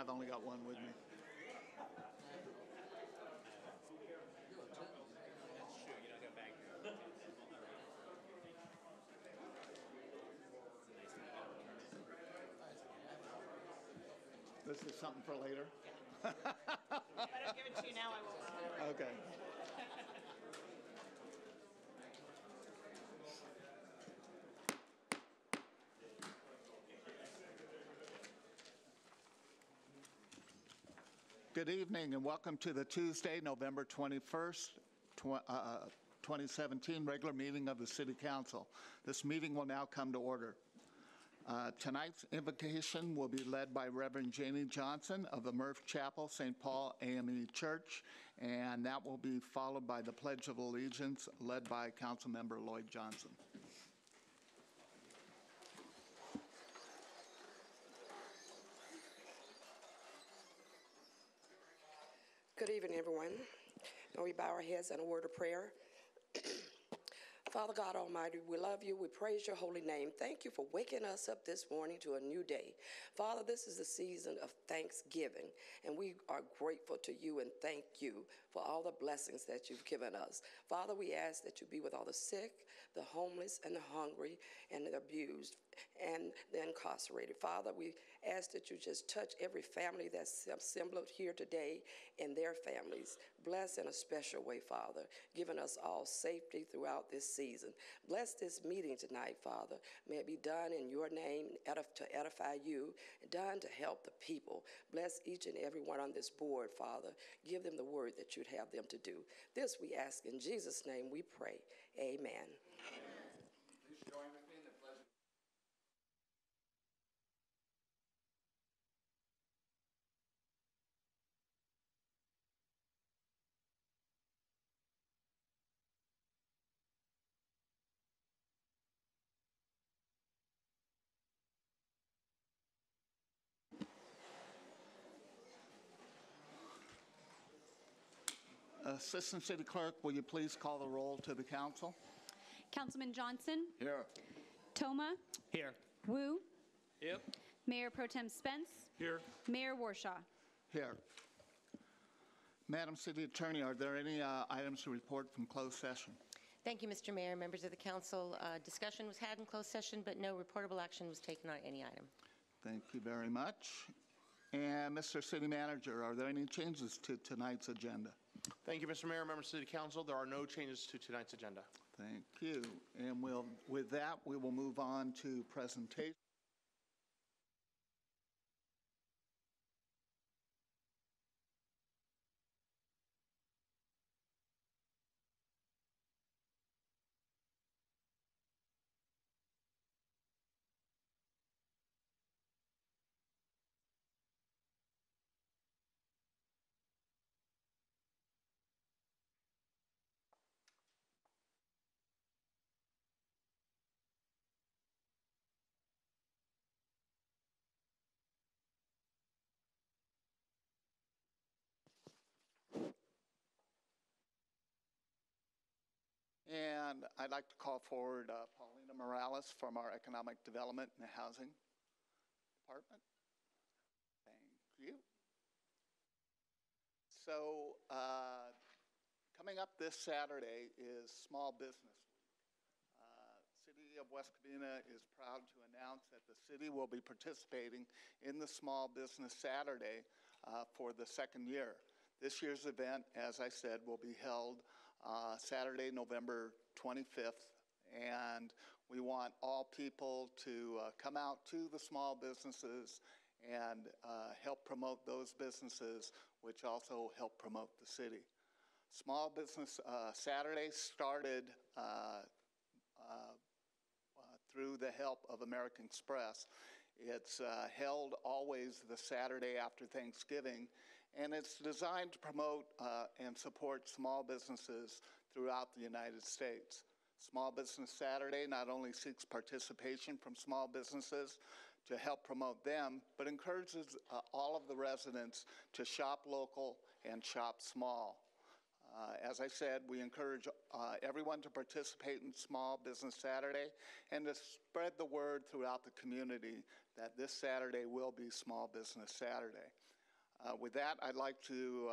I've only got one with me. This is something for later? If I don't give it to you now, I will. Okay. Good evening and welcome to the Tuesday, November 21st, 2017 regular meeting of the City Council. This meeting will now come to order. Tonight's invocation will be led by Reverend Janie Johnson of the Murph Chapel, St. Paul AME Church, and that will be followed by the Pledge of Allegiance led by Councilmember Lloyd Johnson. Good evening, everyone. Now we bow our heads in a word of prayer. Father God Almighty, we love you. We praise your holy name. Thank you for waking us up this morning to a new day. Father, this is the season of Thanksgiving, and we are grateful to you and thank you for all the blessings that you've given us. Father, we ask that you be with all the sick, the homeless, and the hungry, and the abused, and the incarcerated. Father, we ask that you just touch every family that's assembled here today and their families. Bless in a special way, Father, giving us all safety throughout this season. Bless this meeting tonight, Father. May it be done in your name to edify you, done to help the people. Bless each and every one on this board, Father. Give them the word that you'd have them to do. This we ask in Jesus' name we pray. Amen. Please join with me in the pledge. Assistant City Clerk, will you please call the roll to the council? Councilman Johnson? Here. Toma? Here. Wu? Yep. Mayor Pro Tem Spence? Here. Mayor Warshaw? Here. Madam City Attorney, are there any items to report from closed session? Thank you, Mr. Mayor. Members of the council, discussion was had in closed session, but no reportable action was taken on any item. Thank you very much. And Mr. City Manager, are there any changes to tonight's agenda? Thank you, Mr. Mayor, members of City Council. There are no changes to tonight's agenda. Thank you. And with that, we will move on to presentation. And I'd like to call forward Paulina Morales from our Economic Development and Housing Department. Thank you. So coming up this Saturday is Small Business Week. City of West Covina is proud to announce that the city will be participating in the Small Business Saturday for the second year. This year's event, as I said, will be held Saturday, November 25th, and we want all people to come out to the small businesses and help promote those businesses, which also help promote the city. Small Business Saturday started through the help of American Express. It's held always the Saturday after Thanksgiving, and it's designed to promote and support small businesses throughout the United States. Small Business Saturday not only seeks participation from small businesses to help promote them, but encourages all of the residents to shop local and shop small. As I said, we encourage everyone to participate in Small Business Saturday and to spread the word throughout the community that this Saturday will be Small Business Saturday. With that, I'd like to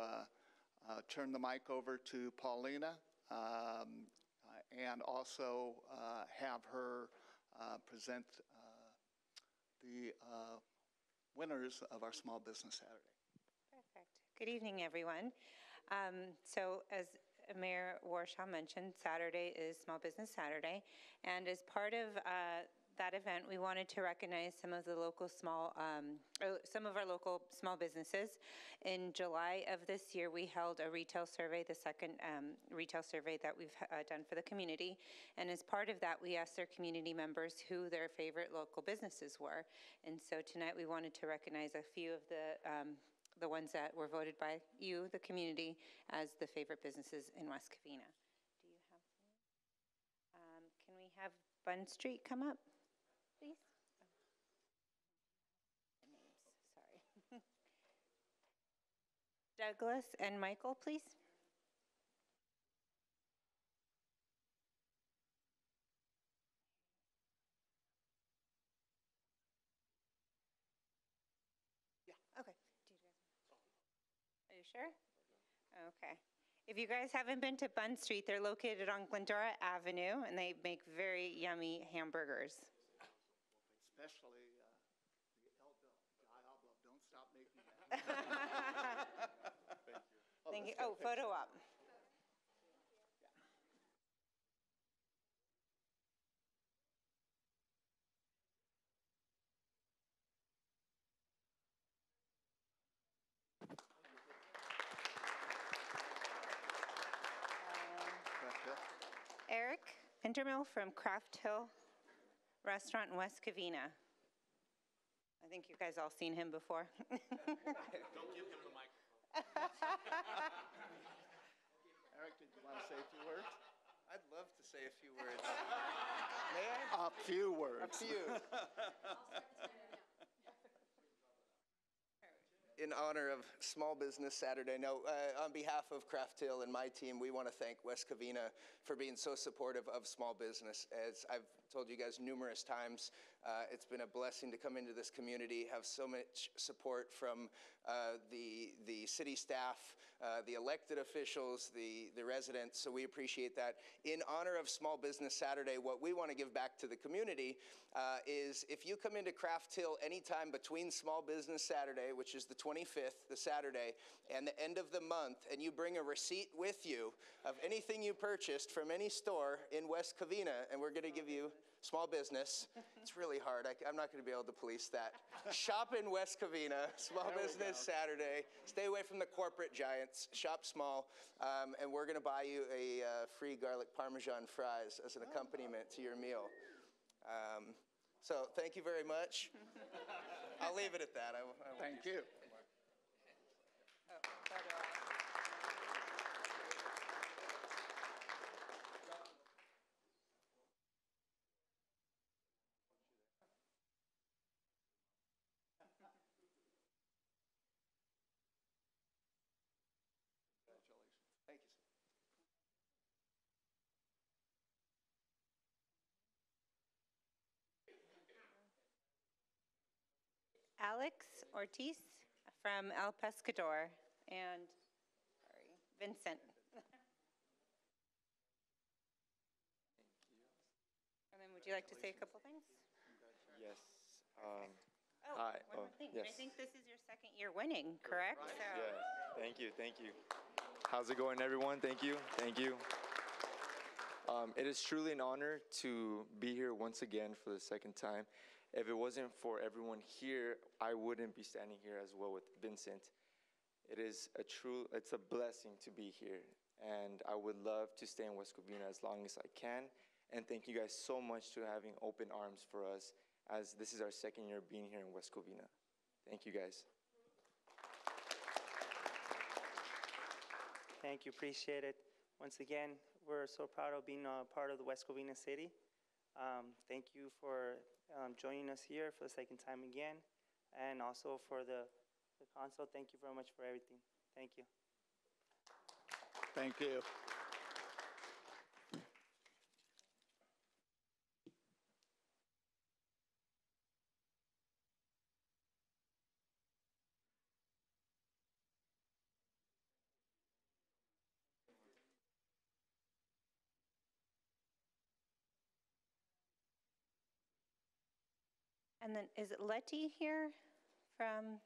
turn the mic over to Paulina and also have her present the winners of our Small Business Saturday. Perfect. Good evening, everyone. So as Mayor Warshaw mentioned, Saturday is Small Business Saturday, and as part of that event, we wanted to recognize some of the local some of our local small businesses. In July of this year, we held a retail survey, the second retail survey that we've done for the community. And as part of that, we asked their community members who their favorite local businesses were. And so tonight, we wanted to recognize a few of the ones that were voted by you, the community, as the favorite businesses in West Covina. Do you have some? Can we have Bun Street come up, please? Names, sorry. Douglas and Michael, please. Yeah. Okay. Are you sure? Okay. If you guys haven't been to Bun Street, they're located on Glendora Avenue, and they make very yummy hamburgers. Especially the El Diablo. Don't stop making that. Thank you. Oh, photo op. Eric Pintermill from Kraft Restaurant in West Covina. I think you guys all seen him before. Don't give him the microphone. Eric, did you want to say a few words? I'd love to say a few words. May I? A few words. A few. In honor of Small Business Saturday, on behalf of Kraft Hill and my team, we want to thank West Covina for being so supportive of small business. As I've told you guys numerous times, it's been a blessing to come into this community, have so much support from the city staff, the elected officials, the residents, so we appreciate that. In honor of Small Business Saturday, what we want to give back to the community is if you come into Kraft Hill anytime between Small Business Saturday, which is the 25th, the Saturday, and the end of the month, and you bring a receipt with you of anything you purchased from any store in West Covina, and we're going to give you small business. It's really hard. I'm not going to be able to police that. Shop in West Covina, Small Business Saturday. Stay away from the corporate giants. Shop small. And we're going to buy you a free garlic Parmesan fries as an accompaniment to your meal. So thank you very much. I'll leave it at that. Thank you. Thank you, sir. Alex Ortiz from El Pescador and Vincent. And then would you like to say a couple things? Yes. Hi. One more thing. Yes. I think this is your second year winning, correct? Yes. Thank you. Thank you. How's it going, everyone? Thank you. Thank you. It is truly an honor to be here once again for the second time. If it wasn't for everyone here, I wouldn't be standing here as well with Vincent. It's a blessing to be here, and I would love to stay in West Covina as long as I can. And thank you guys so much to having open arms for us, as this is our second year being here in West Covina. Thank you, guys. Thank you, appreciate it. Once again, we're so proud of being a part of the West Covina City. Thank you for joining us here for the second time again, and also for the council. Thank you very much for everything. Thank you. Thank you. And then is it Letty here from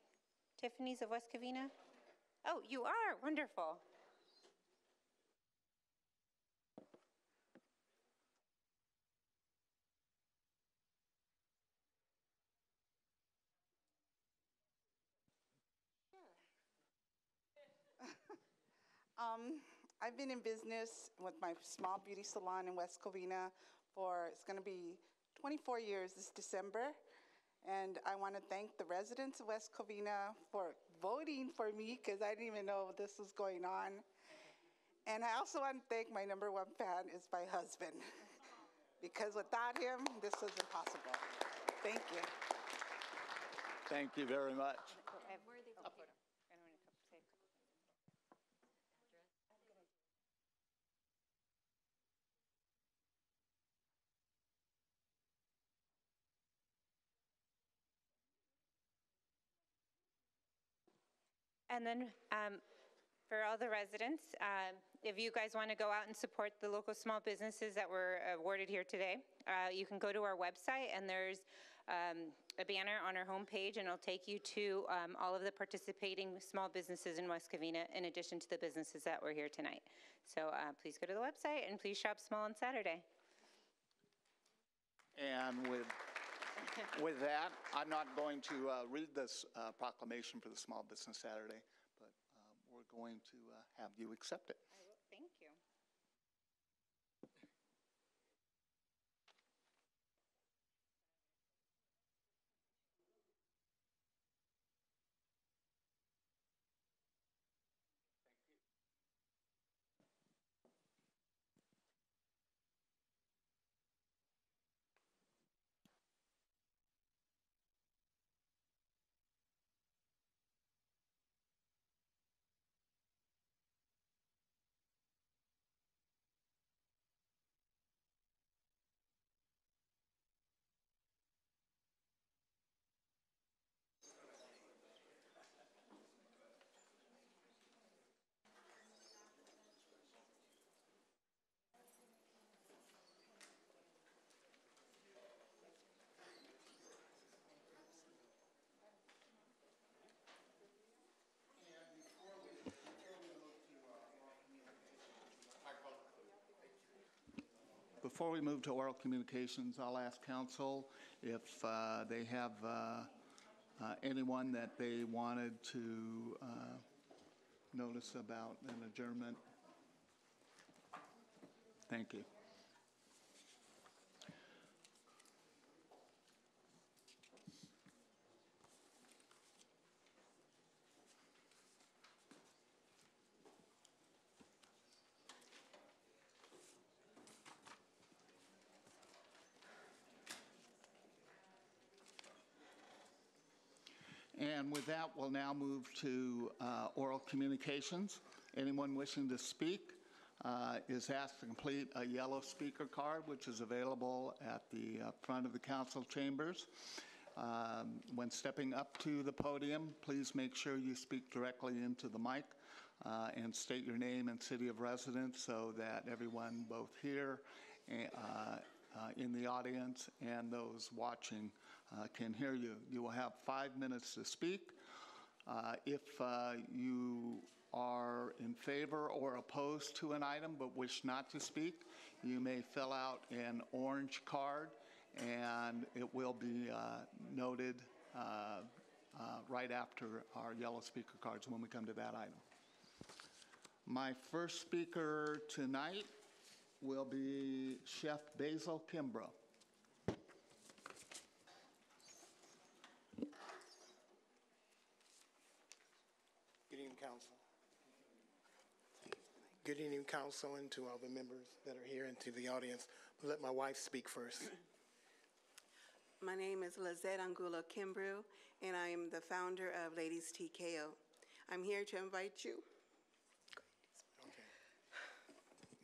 Tiffanys of West Covina? Oh, you are, wonderful. I've been in business with my small beauty salon in West Covina for, it's going to be 24 years this December. And I want to thank the residents of West Covina for voting for me because I didn't even know this was going on. And I also want to thank my #1 fan is my husband because without him, this was impossible. Thank you. Thank you very much. And then for all the residents, if you guys want to go out and support the local small businesses that were awarded here today, you can go to our website and there's a banner on our homepage and it'll take you to all of the participating small businesses in West Covina in addition to the businesses that were here tonight. So please go to the website and please shop small on Saturday. And with that, I'm not going to read this proclamation for the Small Business Saturday, but we're going to have you accept it. I will. Thank you. Before we move to oral communications, I'll ask council if they have anyone that they wanted to notice about an adjournment. Thank you. And with that, we'll now move to oral communications. Anyone wishing to speak is asked to complete a yellow speaker card, which is available at the front of the council chambers. When stepping up to the podium, please make sure you speak directly into the mic and state your name and city of residence so that everyone both here in the audience and those watching can hear you. You will have 5 minutes to speak. If you are in favor or opposed to an item but wish not to speak, you may fill out an orange card and it will be noted right after our yellow speaker cards when we come to that item. My first speaker tonight will be Chef Basil Kimbrough. Good evening, Council. Good evening, Council, and to all the members that are here and to the audience. I'll let my wife speak first. My name is Lizette Angulo Kimbrough, and I am the founder of Ladies TKO. I'm here to invite you. Okay.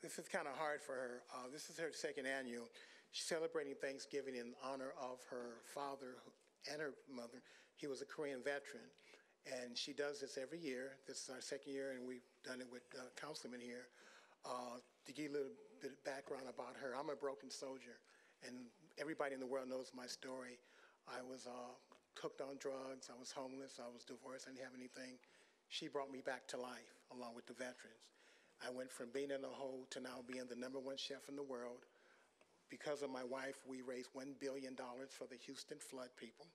This is kind of hard for her. This is her second annual. She's celebrating Thanksgiving in honor of her father and her mother. He was a Korean veteran. And she does this every year. This is our second year, and we've done it with councilmen here. To give you a little bit of background about her, I'm a broken soldier, and everybody in the world knows my story. I was hooked on drugs. I was homeless. I was divorced. I didn't have anything. She brought me back to life along with the veterans. I went from being in a hole to now being the #1 chef in the world. Because of my wife, we raised $1 billion for the Houston flood people,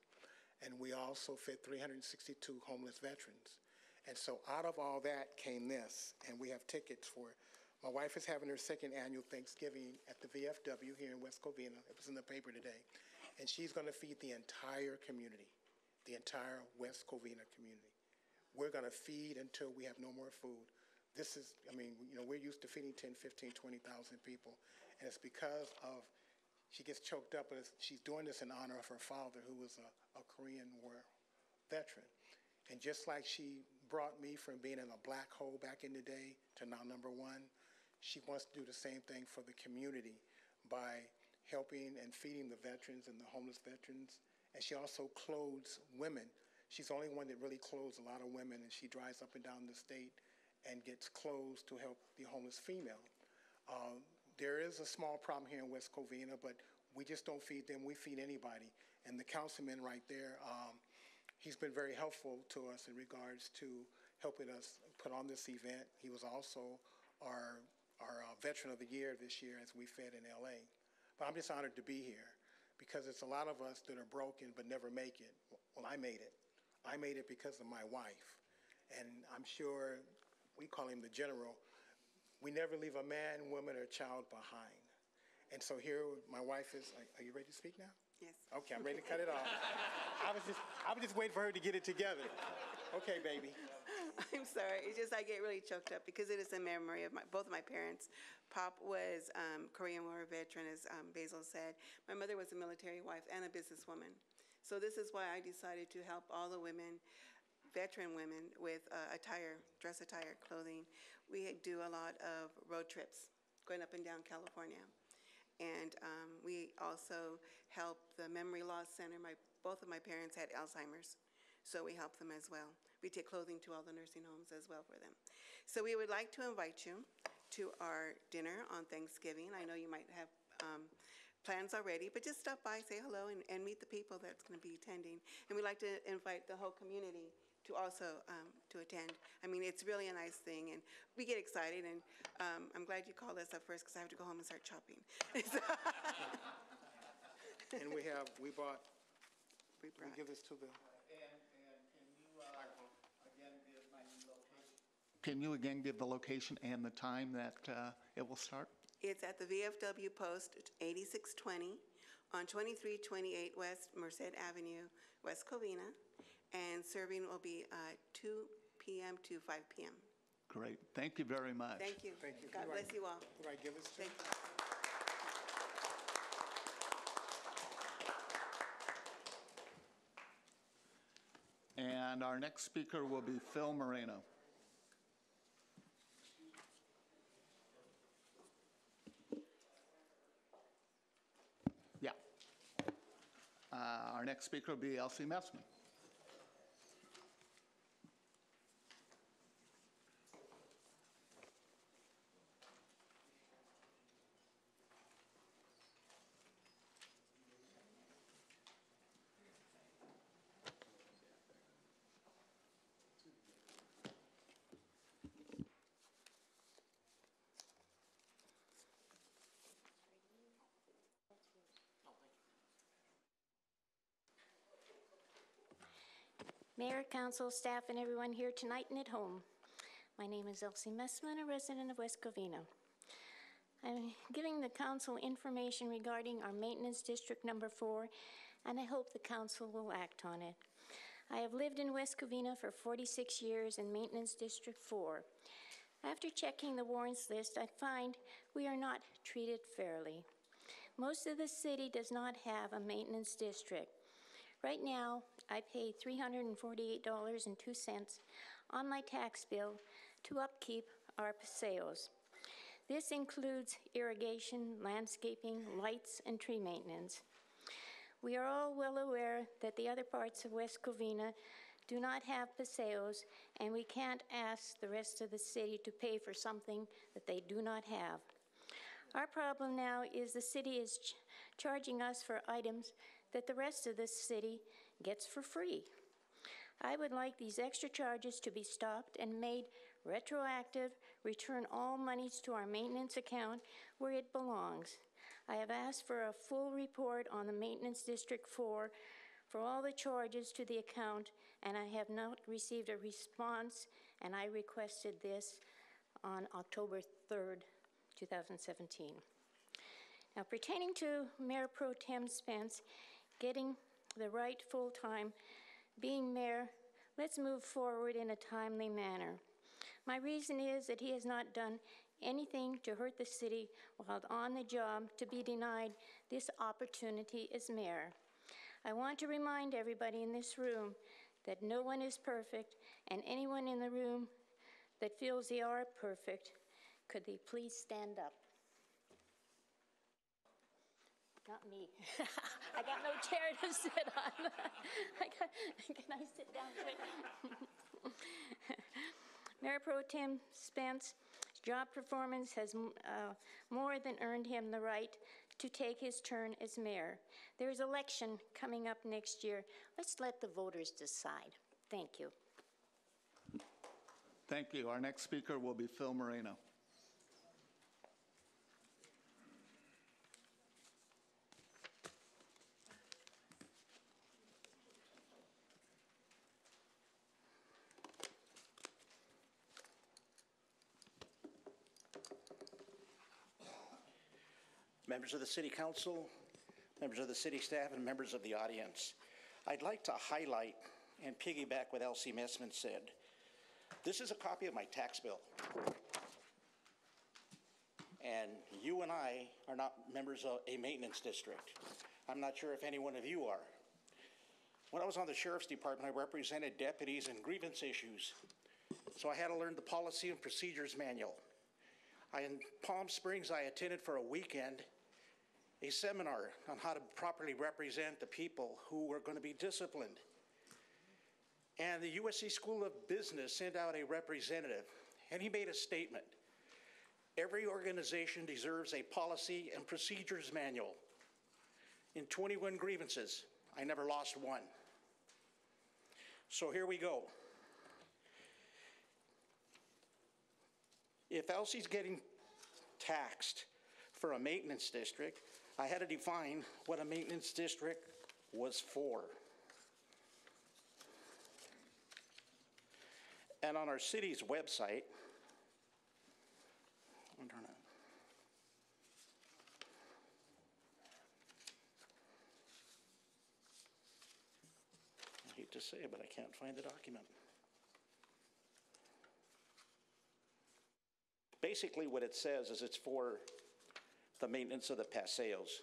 and we also fed 362 homeless veterans. And so out of all that came this, and we have tickets for it. My wife is having her second annual Thanksgiving at the VFW here in West Covina. It was in the paper today. And she's going to feed the entire community, the entire West Covina community. We're going to feed until we have no more food. This is, I mean, you know, we're used to feeding 10, 15, 20,000 people. And it's because of, she gets choked up, but she's doing this in honor of her father, who was a Korean War veteran. And just like she brought me from being in a black hole back in the day to now #1, she wants to do the same thing for the community by helping and feeding the veterans and the homeless veterans. And she also clothes women. She's the only one that really clothes a lot of women, and she drives up and down the state and gets clothes to help the homeless female. There is a small problem here in West Covina, but we just don't feed them. We feed anybody. And the councilman right there, he's been very helpful to us in regards to helping us put on this event. He was also our Veteran of the Year this year as we fed in LA. But I'm just honored to be here because it's a lot of us that are broken but never make it. Well, I made it. I made it because of my wife. And I'm sure, we call him the general, we never leave a man, woman, or child behind. And so here, my wife is, are you ready to speak now? Yes. Okay, I'm ready to cut it off. I was just waiting for her to get it together. Okay, baby. I'm sorry. It's just I get really choked up because it is a memory of both of my parents. Pop was Korean War veteran, as Basil said. My mother was a military wife and a businesswoman. So this is why I decided to help all the women, veteran women, with dress attire, clothing. We do a lot of road trips going up and down California. And we also help the Memory Loss Center. Both of my parents had Alzheimer's, so we help them as well. We take clothing to all the nursing homes as well for them. So we would like to invite you to our dinner on Thanksgiving. I know you might have plans already, but just stop by, say hello, and meet the people that's going to be attending. And we'd like to invite the whole community to also to attend. I mean, it's really a nice thing, and we get excited, and I'm glad you called us up first because I have to go home and start chopping. And we brought, we give this to the... Can you again give the location and the time that it will start? It's at the VFW Post 8620 on 2328 West Merced Avenue, West Covina. And serving will be 2 p.m. to 5 p.m. Great. Thank you very much. Thank you. Thank you. God bless you all. Can I give this to Thank you. And our next speaker will be Phil Moreno. Yeah. Our next speaker will be Elsie Messman. Mayor, council, staff, and everyone here tonight and at home. My name is Elsie Messman, a resident of West Covina. I'm giving the council information regarding our Maintenance District Number 4, and I hope the council will act on it. I have lived in West Covina for 46 years in Maintenance District 4. After checking the warrants list, I find we are not treated fairly. Most of the city does not have a maintenance district. Right now, I pay $348.02 on my tax bill to upkeep our paseos. This includes irrigation, landscaping, lights, and tree maintenance. We are all well aware that the other parts of West Covina do not have paseos, and we can't ask the rest of the city to pay for something that they do not have. Our problem now is the city is charging us for items that the rest of this city gets for free. I would like these extra charges to be stopped and made retroactive, return all monies to our maintenance account where it belongs. I have asked for a full report on the Maintenance District 4 for all the charges to the account, and I have not received a response, and I requested this on October 3rd, 2017. Now, pertaining to Mayor Pro Tem Spence getting the right full-time being mayor, let's move forward in a timely manner. My reason is that he has not done anything to hurt the city while on the job to be denied this opportunity as mayor. I want to remind everybody in this room that no one is perfect, and anyone in the room that feels they are perfect, could they please stand up? Not me. I got no chair to sit on. Can I sit down quick? Mayor Pro Tem Spence's job performance has more than earned him the right to take his turn as mayor. There's election coming up next year. Let's let the voters decide. Thank you. Thank you. Our next speaker will be Phil Moreno. Members of the City Council, members of the city staff, and members of the audience. I'd like to highlight and piggyback what Elsie Messman said. This is a copy of my tax bill. And you and I are not members of a maintenance district. I'm not sure if any one of you are. When I was on the Sheriff's Department, I represented deputies and grievance issues. So I had to learn the Policy and Procedures Manual. In Palm Springs, I attended for a weekend a seminar on how to properly represent the people who were going to be disciplined. And the USC School of Business sent out a representative, and he made a statement. Every organization deserves a policy and procedures manual. In 21 grievances, I never lost one. So here we go. If Elsie's getting taxed for a maintenance district, I had to define what a maintenance district was for. And on our city's website, I hate to say it, but I can't find the document. Basically what it says is it's for the maintenance of the paseos.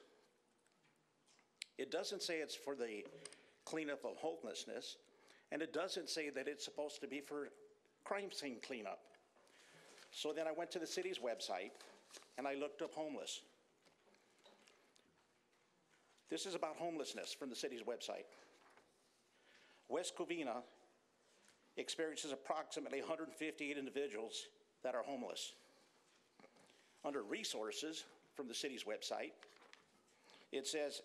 It doesn't say it's for the cleanup of homelessness, and it doesn't say that it's supposed to be for crime scene cleanup. So then I went to the city's website and I looked up homeless. This is about homelessness from the city's website. West Covina experiences approximately 158 individuals that are homeless. Under resources from the city's website, it says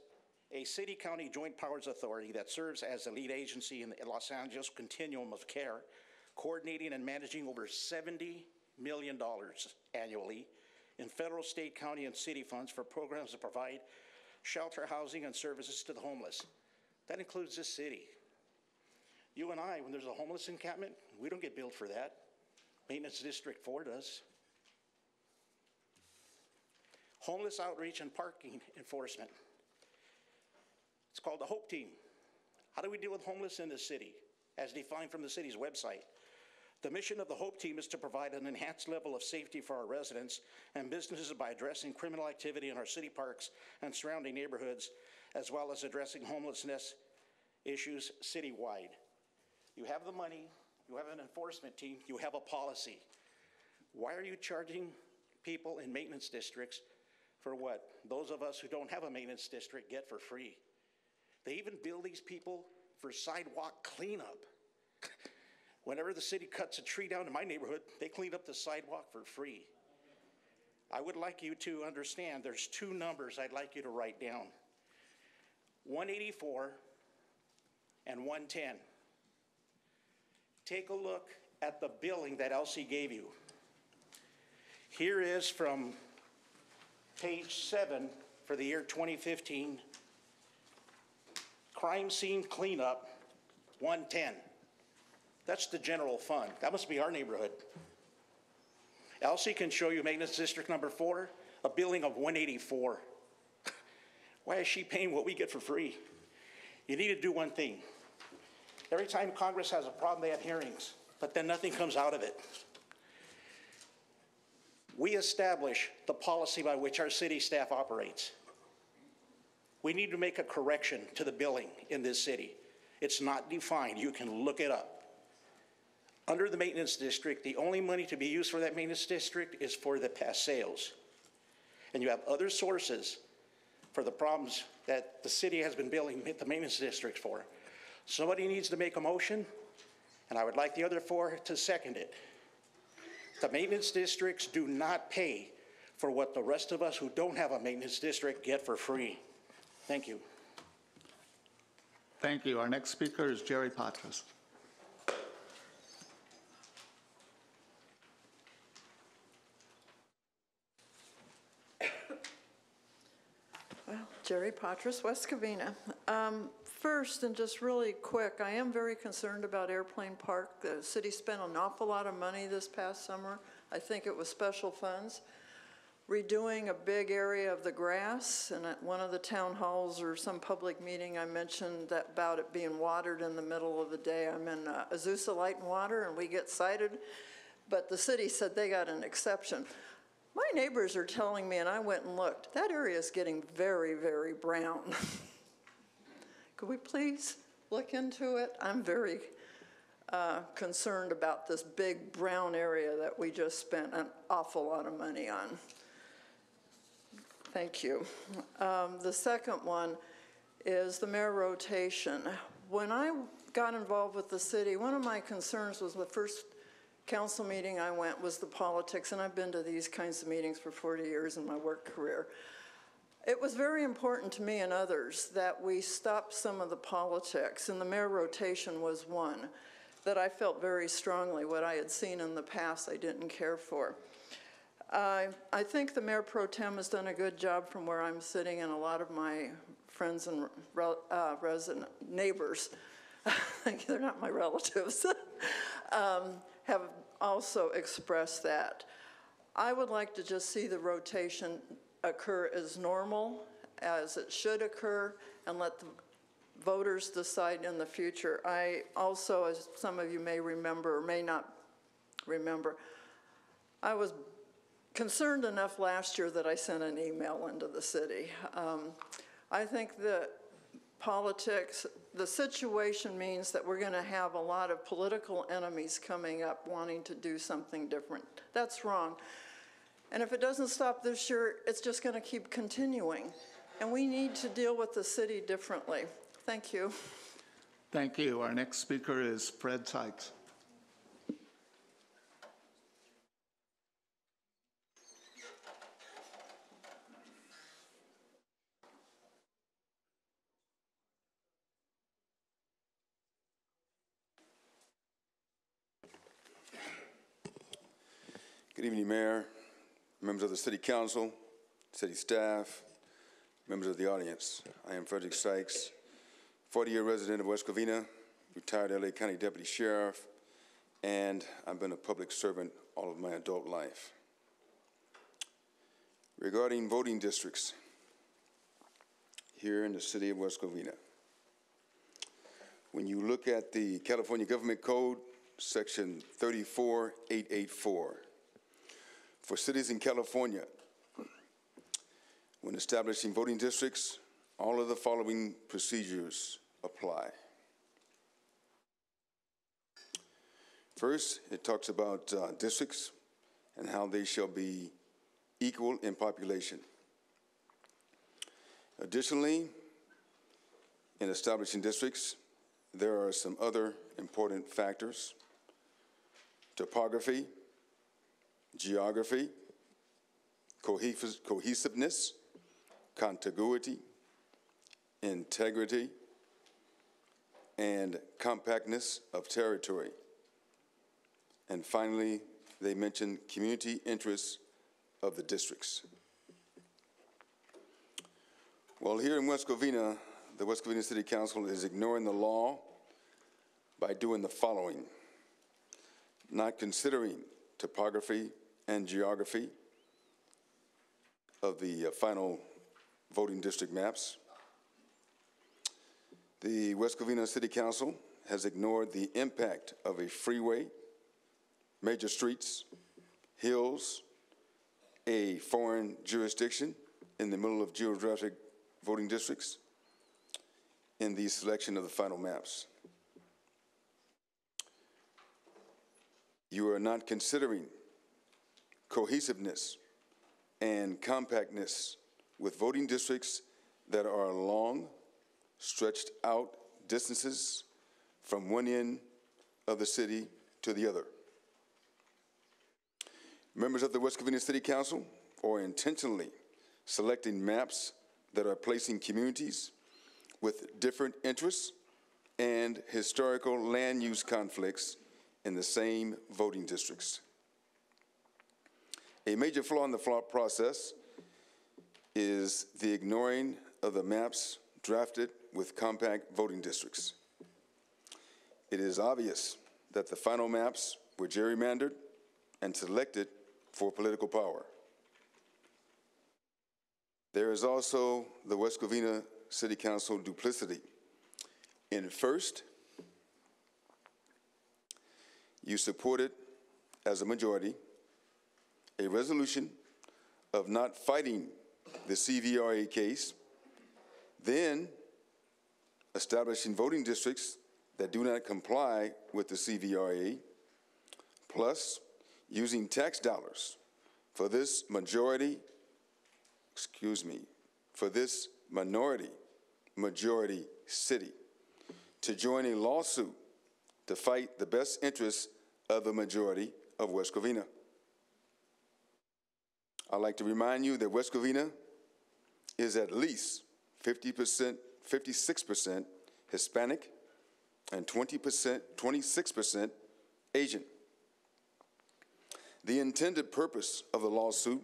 a city-county joint powers authority that serves as the lead agency in the Los Angeles continuum of care, coordinating and managing over $70 million annually in federal, state, county, and city funds for programs that provide shelter, housing, and services to the homeless. That includes this city. You and I, when there's a homeless encampment, we don't get billed for that. Maintenance District 4 does. Homeless outreach and parking enforcement. It's called the HOPE Team. How do we deal with homeless in this city, as defined from the city's website? The mission of the HOPE Team is to provide an enhanced level of safety for our residents and businesses by addressing criminal activity in our city parks and surrounding neighborhoods, as well as addressing homelessness issues citywide. You have the money, you have an enforcement team, you have a policy. Why are you charging people in maintenance districts for what those of us who don't have a maintenance district get for free? They even bill these people for sidewalk cleanup. Whenever the city cuts a tree down in my neighborhood, they clean up the sidewalk for free. I would like you to understand there's two numbers I'd like you to write down. 184 and 110. Take a look at the billing that Elsie gave you. Here is from page 7 for the year 2015. Crime scene cleanup, 110. That's the general fund. That must be our neighborhood. Elsie can show you maintenance district number 4, a billing of 184. Why is she paying what we get for free? You need to do one thing. Every time Congress has a problem, they have hearings, but then nothing comes out of it. We establish the policy by which our city staff operates. We need to make a correction to the billing in this city. It's not defined. You can look it up. Under the maintenance district, the only money to be used for that maintenance district is for the past sales. And you have other sources for the problems that the city has been billing the maintenance district for. Somebody needs to make a motion, and I would like the other 4 to second it. The maintenance districts do not pay for what the rest of us who don't have a maintenance district get for free. Thank you. Thank you. Our next speaker is Jerry Patris. Well, Jerry Patris, West Covina. First, and just really quick, I am very concerned about Airplane Park. The city spent an awful lot of money this past summer. I think it was special funds, redoing a big area of the grass. And at one of the town halls or some public meeting, I mentioned that about it being watered in the middle of the day. I'm in Azusa Light and Water, and we get cited, but the city said they got an exception. My neighbors are telling me, and I went and looked, that area is getting very, very brown. Could we please look into it? I'm very concerned about this big brown area that we just spent an awful lot of money on. Thank you. The second one is the mayor rotation. When I got involved with the city, one of my concerns was the first council meeting I went was the politics, and I've been to these kinds of meetings for 40 years in my work career. It was very important to me and others that we stop some of the politics, and the mayor rotation was one that I felt very strongly. What I had seen in the past I didn't care for. I think the Mayor Pro Tem has done a good job from where I'm sitting, and a lot of my friends and resident neighbors, they're not my relatives, have also expressed that. I would like to just see the rotation occur as normal, as it should occur, and let the voters decide in the future. I also, as some of you may remember or may not remember, I was concerned enough last year that I sent an email into the city. I think that politics, the situation means that we're going to have a lot of political enemies coming up wanting to do something different. That's wrong. And if it doesn't stop this year, it's just going to keep continuing. And we need to deal with the city differently. Thank you. Thank you. Our next speaker is Fred Seitz. Good evening, Mayor, members of the City Council, city staff, members of the audience. I am Frederick Sykes, 40-year resident of West Covina, retired LA County Deputy Sheriff, and I've been a public servant all of my adult life. Regarding voting districts here in the city of West Covina, when you look at the California Government Code, section 34884, for cities in California, when establishing voting districts, all of the following procedures apply. First, it talks about districts and how they shall be equal in population. Additionally, in establishing districts, there are some other important factors: topography, geography, cohesiveness, contiguity, integrity, and compactness of territory. And finally, they mention community interests of the districts. Well, here in West Covina, the West Covina City Council is ignoring the law by doing the following: not considering topography and geography of the final voting district maps. The West Covina City Council has ignored the impact of a freeway, major streets, hills, a foreign jurisdiction in the middle of geographic voting districts in the selection of the final maps. You are not considering cohesiveness and compactness with voting districts that are long, stretched out distances from one end of the city to the other. Members of the West Covina City Council are intentionally selecting maps that are placing communities with different interests and historical land use conflicts in the same voting districts. A major flaw in the process is the ignoring of the maps drafted with compact voting districts. It is obvious that the final maps were gerrymandered and selected for political power. There is also the West Covina City Council duplicity. In first, you supported, as a majority, a resolution of not fighting the CVRA case, then establishing voting districts that do not comply with the CVRA, plus using tax dollars for this minority city to join a lawsuit to fight the best interests of the majority of West Covina. I'd like to remind you that West Covina is at least 56% Hispanic and 26% Asian. The intended purpose of the lawsuit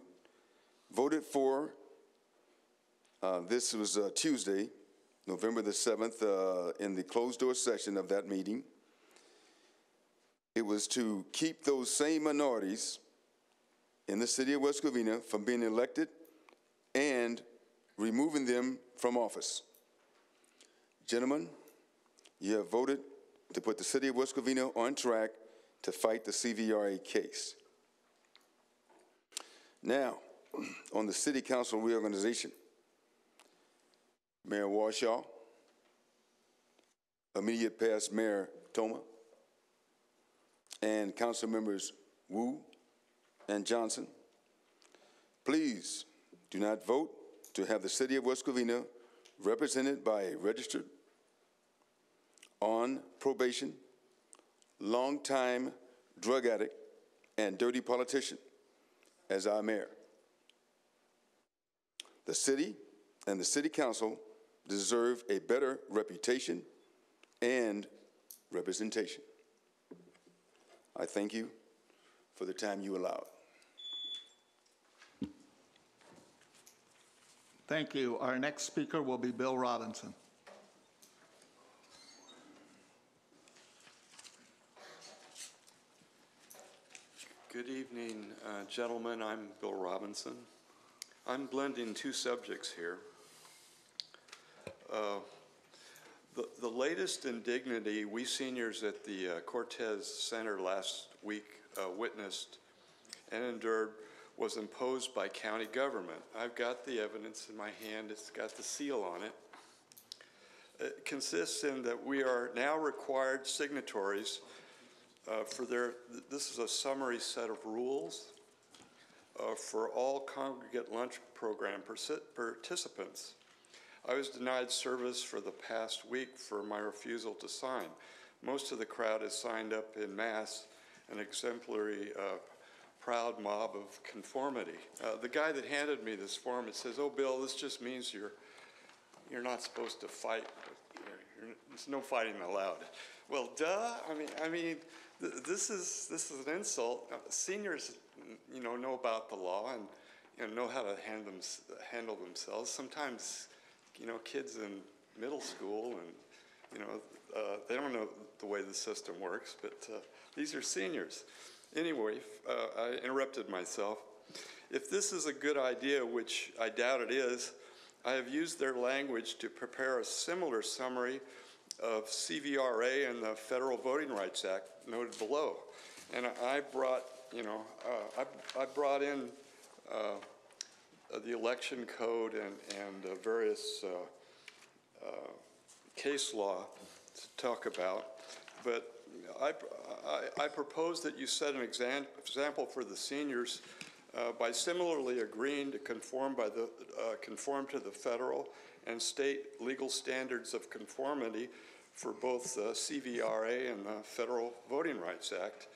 voted for, this was Tuesday, November the 7th, in the closed-door session of that meeting. It was to keep those same minorities in the city of West Covina from being elected and removing them from office. Gentlemen, you have voted to put the city of West Covina on track to fight the CVRA case. Now, on the city council reorganization, Mayor Warshaw, immediate past Mayor Toma, and council members Wu and Johnson, please do not vote to have the city of West Covina represented by a registered, on probation, long-time drug addict, and dirty politician as our mayor. The city and the city council deserve a better reputation and representation. I thank you for the time you allowed. Thank you. Our next speaker will be Bill Robinson. Good evening, gentlemen. I'm Bill Robinson. I'm blending two subjects here. The latest indignity we seniors at the Cortez Center last week witnessed and endured was imposed by county government. I've got the evidence in my hand. It's got the seal on it. It consists in that we are now required signatories this is a summary set of rules for all congregate lunch program participants. I was denied service for the past week for my refusal to sign. Most of the crowd has signed up en masse, an exemplary, proud mob of conformity. The guy that handed me this form, it says, "Oh, Bill, this just means you're you're not supposed to fight. There's no fighting allowed. Well, duh. I mean, this is an insult. Seniors, know about the law and know how to handle themselves. Sometimes, kids in middle school and they don't know the way the system works. But these are seniors. Anyway, I interrupted myself. If this is a good idea, which I doubt it is, I have used their language to prepare a similar summary of CVRA and the Federal Voting Rights Act noted below. And I brought, I brought in the election code and various case law to talk about. But I propose that you set an example for the seniors by similarly agreeing to conform to the federal and state legal standards of conformity for both the CVRA and the Federal Voting Rights Act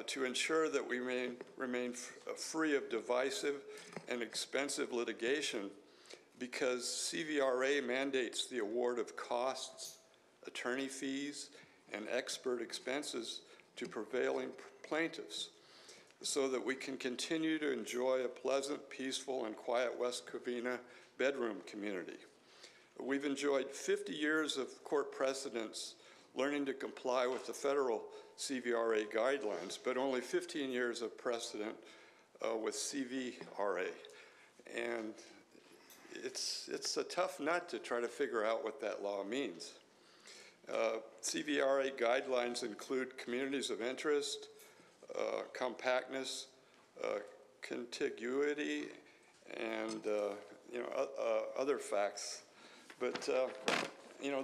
to ensure that we remain free of divisive and expensive litigation, because CVRA mandates the award of costs, attorney fees, and expert expenses to prevailing plaintiffs, so that we can continue to enjoy a pleasant, peaceful, and quiet West Covina bedroom community. We've enjoyed 50 years of court precedents learning to comply with the federal CVRA guidelines, but only 15 years of precedent with CVRA. And it's a tough nut to try to figure out what that law means. CVRA guidelines include communities of interest, compactness, contiguity, and other facts. But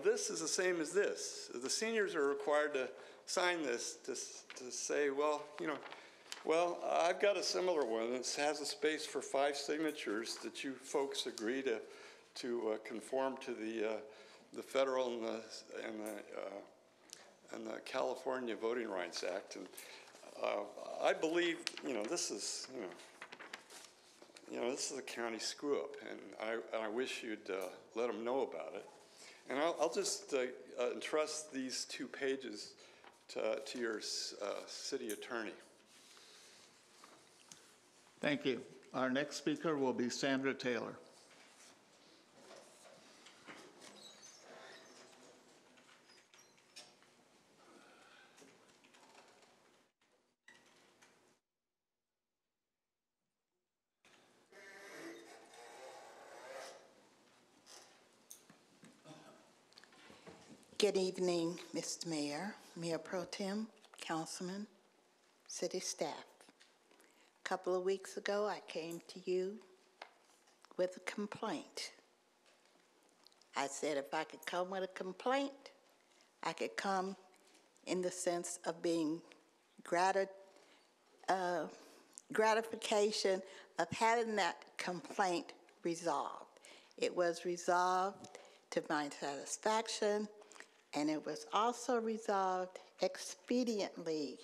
this is the same as this. The seniors are required to sign this to say, well, I've got a similar one. It has a space for 5 signatures that you folks agree to conform to the federal and the California Voting Rights Act. And I believe, this is, this is a county screw-up, and I wish you'd let them know about it. And I'll just entrust these 2 pages to your city attorney. Thank you. Our next speaker will be Sandra Taylor. Good evening, Mr. Mayor, Mayor Pro Tem, Councilman, City staff. A couple of weeks ago, I came to you with a complaint. I said if I could come with a complaint, I could come in the sense of being gratification of having that complaint resolved. It was resolved to my satisfaction, and it was also resolved expediently.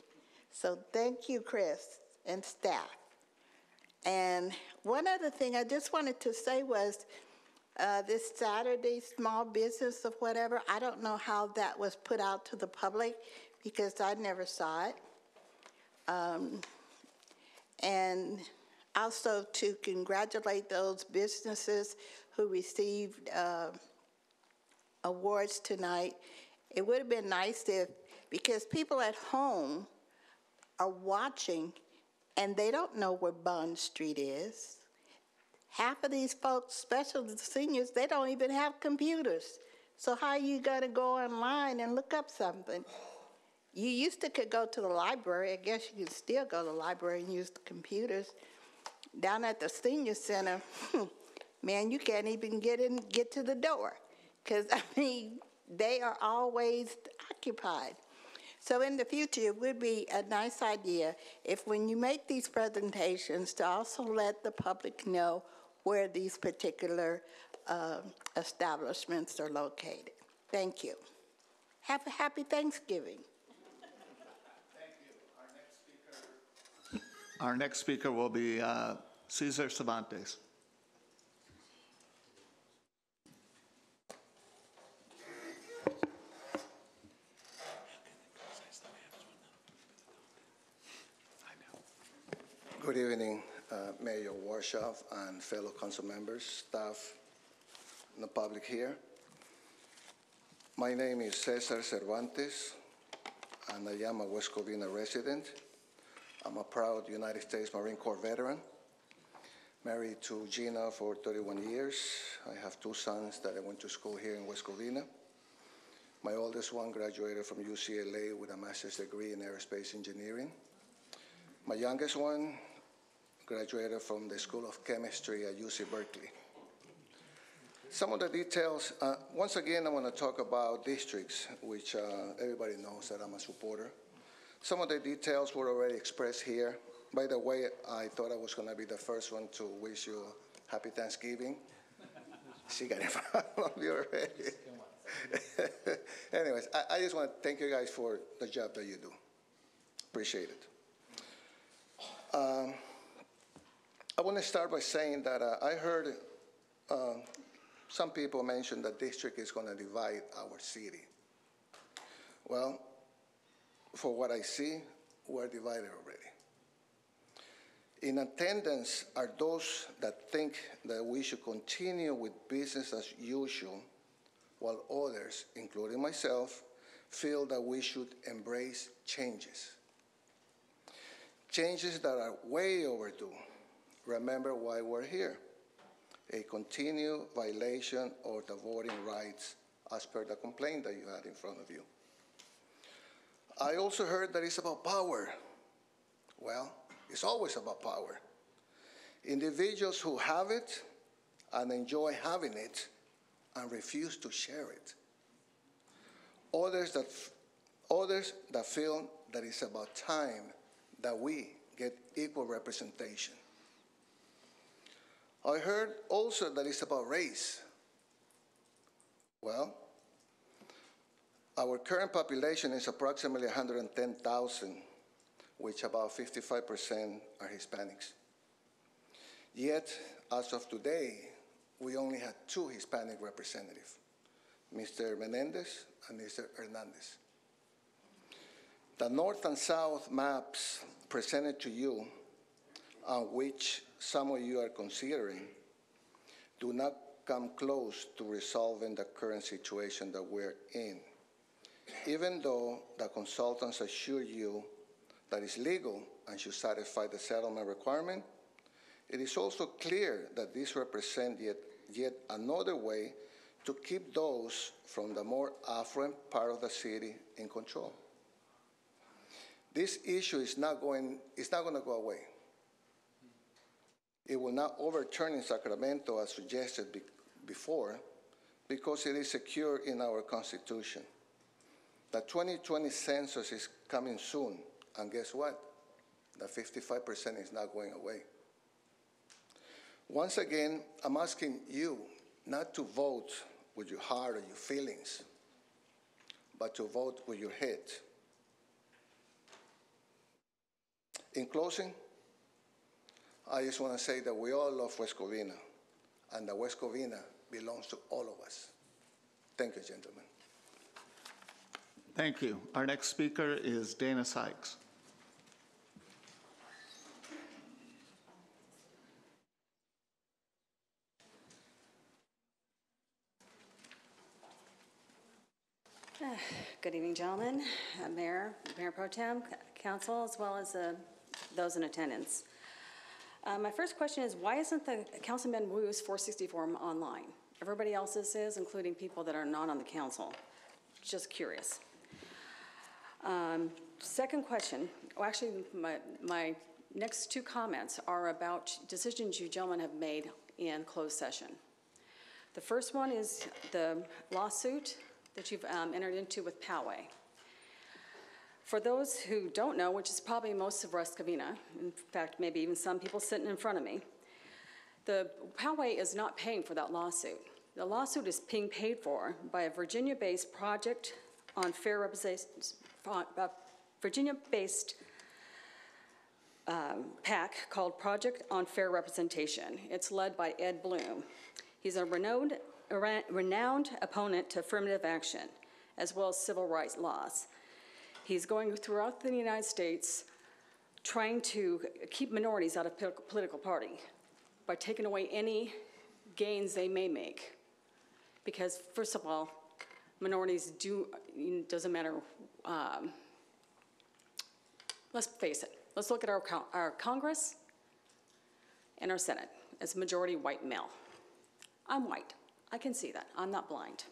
So thank you, Chris and staff. And one other thing I just wanted to say was this Saturday, small business of whatever, I don't know how that was put out to the public because I never saw it. And also to congratulate those businesses who received awards tonight. It would have been nice if, because people at home are watching and they don't know where Bond Street is. Half of these folks, especially the seniors, they don't even have computers. So how are you gonna go online and look up something? You used to could go to the library. I guess you can still go to the library and use the computers. Down at the senior center, man, you can't even get to the door. Because, I mean, they are always occupied. So in the future, it would be a nice idea if when you make these presentations to also let the public know where these particular establishments are located. Thank you. Have a happy Thanksgiving. Thank you. Our next speaker will be Cesar Cervantes. Good evening, Mayor Warshaw and fellow council members, staff, and the public here. My name is Cesar Cervantes, and I am a West Covina resident. I'm a proud United States Marine Corps veteran, married to Gina for 31 years. I have 2 sons that I went to school here in West Covina. My oldest one graduated from UCLA with a master's degree in aerospace engineering. My youngest one graduated from the School of Chemistry at UC Berkeley. Some of the details, once again, I want to talk about districts, which everybody knows that I'm a supporter. Some of the details were already expressed here. By the way, I thought I was going to be the first one to wish you a happy Thanksgiving. She got in front of you already. Anyways, I just want to thank you guys for the job that you do. Appreciate it. I want to start by saying that I heard some people mention that district is going to divide our city. Well, for what I see, we're divided already. In attendance are those that think that we should continue with business as usual, while others, including myself, feel that we should embrace changes. Changes that are way overdue. Remember why we're here. A continued violation of the voting rights as per the complaint that you had in front of you. I also heard that it's about power. Well, it's always about power. Individuals who have it and enjoy having it and refuse to share it. Others that feel that it's about time that we get equal representation. I heard also that it's about race. Well, our current population is approximately 110,000, which about 55% are Hispanics. Yet, as of today, we only had 2 Hispanic representatives, Mr. Menendez and Mr. Hernandez. The North and South maps presented to you, on which some of you are considering, do not come close to resolving the current situation that we're in. Even though the consultants assure you that it's legal and should satisfy the settlement requirement, it is also clear that this represents yet another way to keep those from the more affluent part of the city in control. This issue is not going to go away. It will not overturn in Sacramento as suggested before, because it is secure in our Constitution. The 2020 census is coming soon, and guess what? The 55% is not going away. Once again, I'm asking you not to vote with your heart or your feelings, but to vote with your head. In closing, I just want to say that we all love West Covina, and that West Covina belongs to all of us. Thank you, gentlemen. Thank you. Our next speaker is Dana Sykes. Good evening, gentlemen, Mayor Pro Tem, Council, as well as those in attendance. My first question is, why isn't the Councilman Wu's 460 form online? Everybody else's is, including people that are not on the council. Just curious. Second question, well, actually, my next 2 comments are about decisions you gentlemen have made in closed session. The first one is the lawsuit that you've entered into with Poway. For those who don't know, which is probably most of West Covina, in fact, maybe even some people sitting in front of me, the Poway is not paying for that lawsuit. The lawsuit is being paid for by a Virginia-based project on fair representation, Virginia-based PAC called Project on Fair Representation. It's led by Ed Bloom. He's a renowned opponent to affirmative action, as well as civil rights laws. He's going throughout the United States trying to keep minorities out of political party by taking away any gains they may make. Because first of all, minorities doesn't matter, let's face it, let's look at our Congress and our Senate as majority white male. I'm white, I can see that, I'm not blind.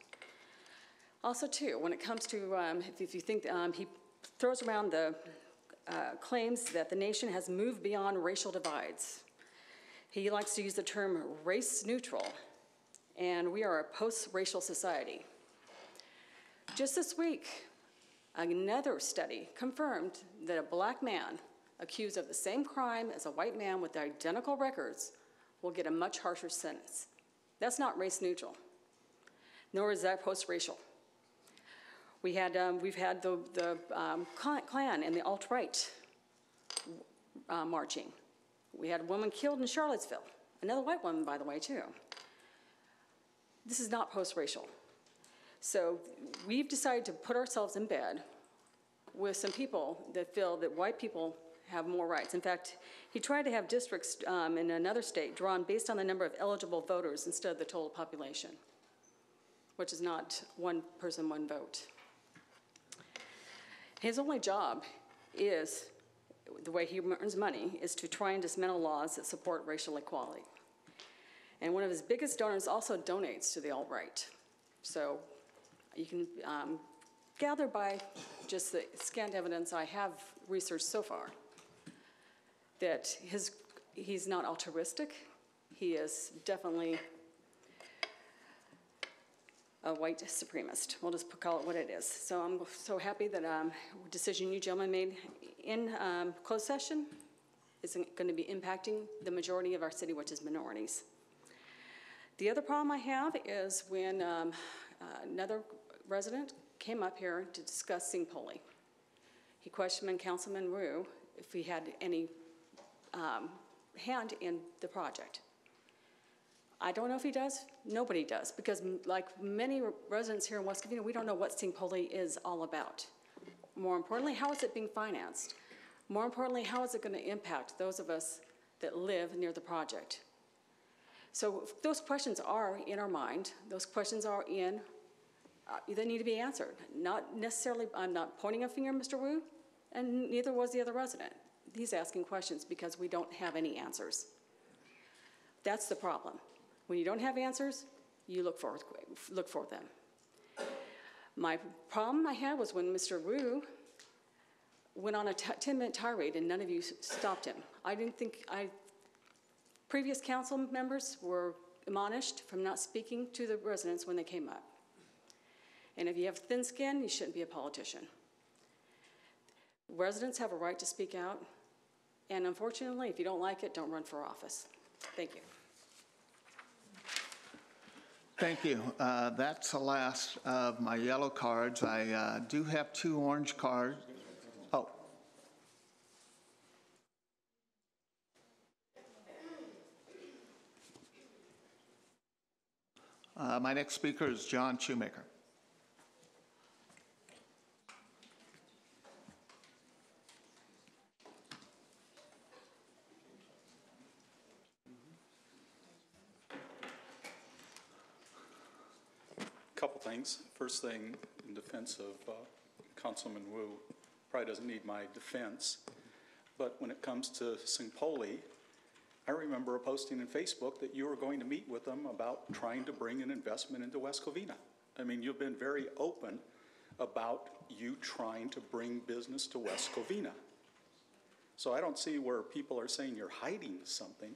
Also too, when it comes to, if you think, he throws around the claims that the nation has moved beyond racial divides. He likes to use the term race neutral, and we are a post-racial society. Just this week, another study confirmed that a black man accused of the same crime as a white man with identical records will get a much harsher sentence. That's not race neutral, nor is that post-racial. We've had the Klan and the alt-right marching. We had a woman killed in Charlottesville, another white woman, by the way, too. This is not post-racial. So we've decided to put ourselves in bed with some people that feel that white people have more rights. In fact, he tried to have districts in another state drawn based on the number of eligible voters instead of the total population, which is not one person, one vote. His only job is, the way he earns money, is to try and dismantle laws that support racial equality. And one of his biggest donors also donates to the alt-right. So you can gather by just the scant evidence I have researched so far that he's not altruistic. He is definitely a white supremacist. We'll just call it what it is. So I'm so happy that decision you gentlemen made in closed session isn't going to be impacting the majority of our city, which is minorities. The other problem I have is when another resident came up here to discuss Singpoli. He questioned Councilman Rue if he had any hand in the project. I don't know if he does. Nobody does, because like many residents here in West Covina, we don't know what Singpoli is all about. More importantly, how is it being financed? More importantly, how is it going to impact those of us that live near the project? So those questions are in our mind. Those questions are they need to be answered. Not necessarily, I'm not pointing a finger at Mr. Wu, and neither was the other resident. He's asking questions because we don't have any answers. That's the problem. When you don't have answers, you look for them. My problem I had was when Mr. Wu went on a 10-minute tirade and none of you stopped him. I didn't think previous council members were admonished from not speaking to the residents when they came up. And if you have thin skin, you shouldn't be a politician. Residents have a right to speak out, and unfortunately, if you don't like it, don't run for office. Thank you. Thank you. That's the last of my yellow cards. I do have 2 orange cards. Oh. My next speaker is John Shoemaker. Couple things. First thing, in defense of Councilman Wu, probably doesn't need my defense, but when it comes to Singpoli, I remember a posting on Facebook that you were going to meet with them about trying to bring an investment into West Covina. I mean, you've been very open about you trying to bring business to West Covina. So I don't see where people are saying you're hiding something,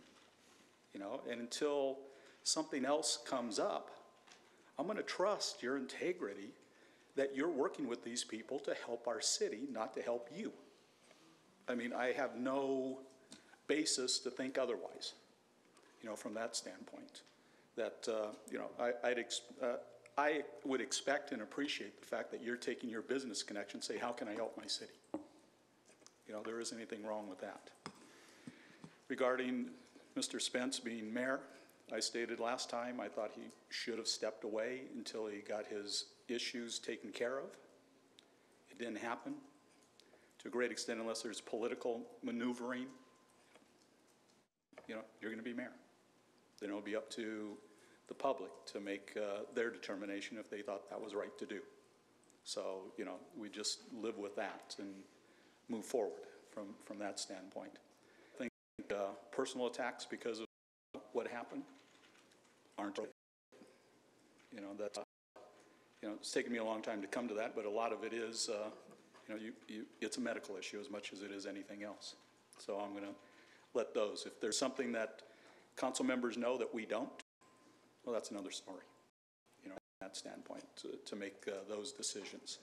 you know, and until something else comes up, I'm going to trust your integrity that you're working with these people to help our city, not to help you. I mean, I have no basis to think otherwise, you know, from that standpoint. That, you know, I would expect and appreciate the fact that you're taking your business connection, say, how can I help my city? You know, there isn't anything wrong with that. Regarding Mr. Spence being mayor, I stated last time I thought he should have stepped away until he got his issues taken care of. It didn't happen. to a great extent, unless there's political maneuvering, you know, you're going to be mayor. Then it'll be up to the public to make their determination if they thought that was right to do. So, you know, we just live with that and move forward from that standpoint. I think personal attacks because of what happened aren't right. You know, that's, you know, it's taken me a long time to come to that, but a lot of it is, you know, it's a medical issue as much as it is anything else. So I'm going to let those. If there's something that council members know that we don't, well, that's another story, you know, from that standpoint, to make those decisions.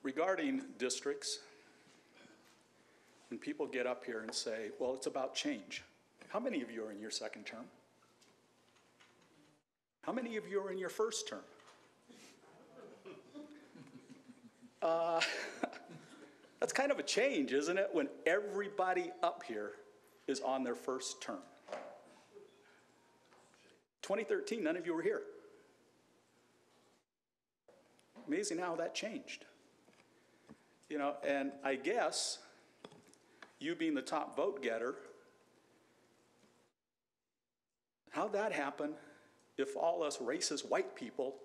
Regarding districts, when people get up here and say, well, it's about change, how many of you are in your second term? How many of you are in your first term? That's kind of a change, isn't it, when everybody up here is on their first term? 2013, none of you were here. Amazing how that changed. You know, and I guess you being the top vote getter, how'd that happen if all us racist white people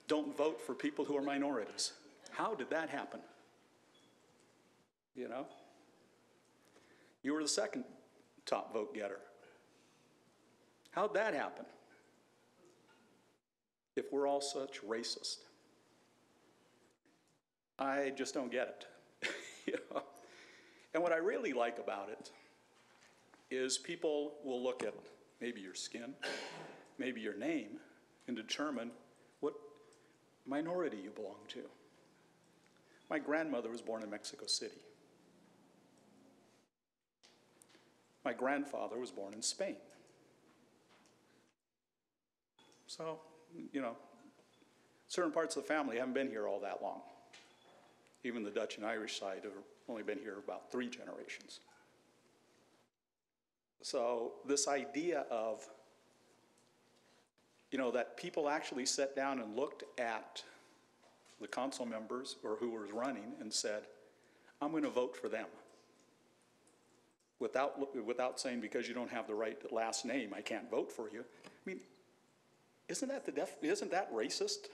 don't vote for people who are minorities? How did that happen? You know? You were the second top vote getter. How'd that happen? If we're all such racists. I just don't get it. You know? And what I really like about it is people will look at maybe your skin, maybe your name, and determine what minority you belong to. My grandmother was born in Mexico City. My grandfather was born in Spain. So, you know, certain parts of the family haven't been here all that long. Even the Dutch and Irish side have only been here about 3 generations. So this idea of, you know, that people actually sat down and looked at the council members or who was running and said, I'm going to vote for them. Without saying because you don't have the right last name, I can't vote for you. I mean, isn't that racist?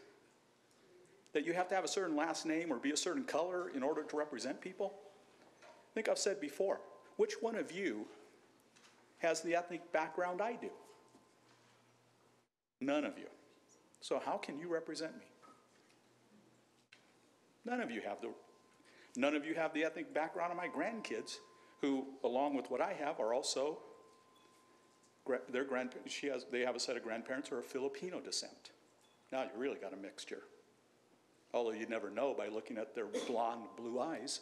That you have to have a certain last name or be a certain color in order to represent people? I think I've said before, which one of you has the ethnic background I do? None of you. So how can you represent me? None of you have the ethnic background of my grandkids, who, along with what I have, are also their grandparents. They have a set of grandparents who are of Filipino descent. Now you really got a mixture. Although you'd never know by looking at their blonde, blue eyes.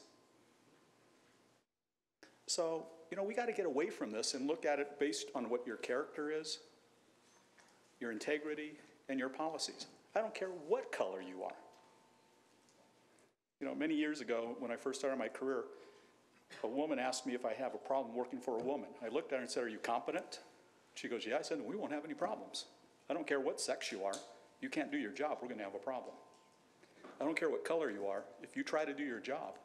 So, you know, we got to get away from this and look at it based on what your character is, your integrity, and your policies. I don't care what color you are. You know, many years ago, when I first started my career, a woman asked me if I have a problem working for a woman. I looked at her and said, are you competent? She goes, yeah. I said, we won't have any problems. I don't care what sex you are. You can't do your job, we're going to have a problem. I don't care what color you are. If you try to do your job,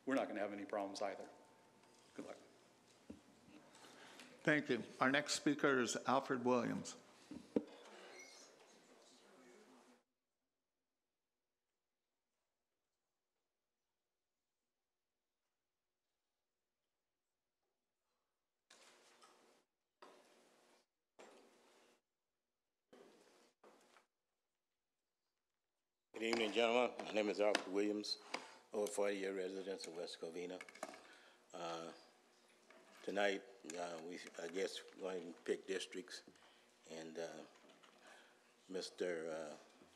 we're not going to have any problems either. Good luck. Thank you. Our next speaker is Alfred Williams. Good evening, gentlemen. My name is Alfred Williams, over 40-year resident of West Covina. Tonight, I guess, going to pick districts, and Mr.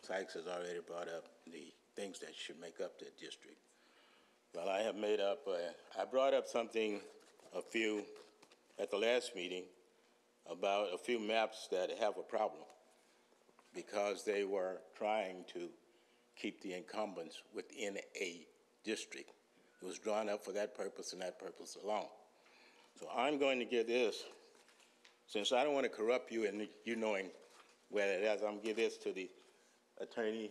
Seitz has already brought up the things that should make up that district. Well, I have made up, I brought up something, at the last meeting, about a few maps that have a problem, because they were trying to keep the incumbents within a district. It was drawn up for that purpose and that purpose alone. So I'm going to give this, since I don't want to corrupt you and you knowing where it is, I'm going to give this to the attorney,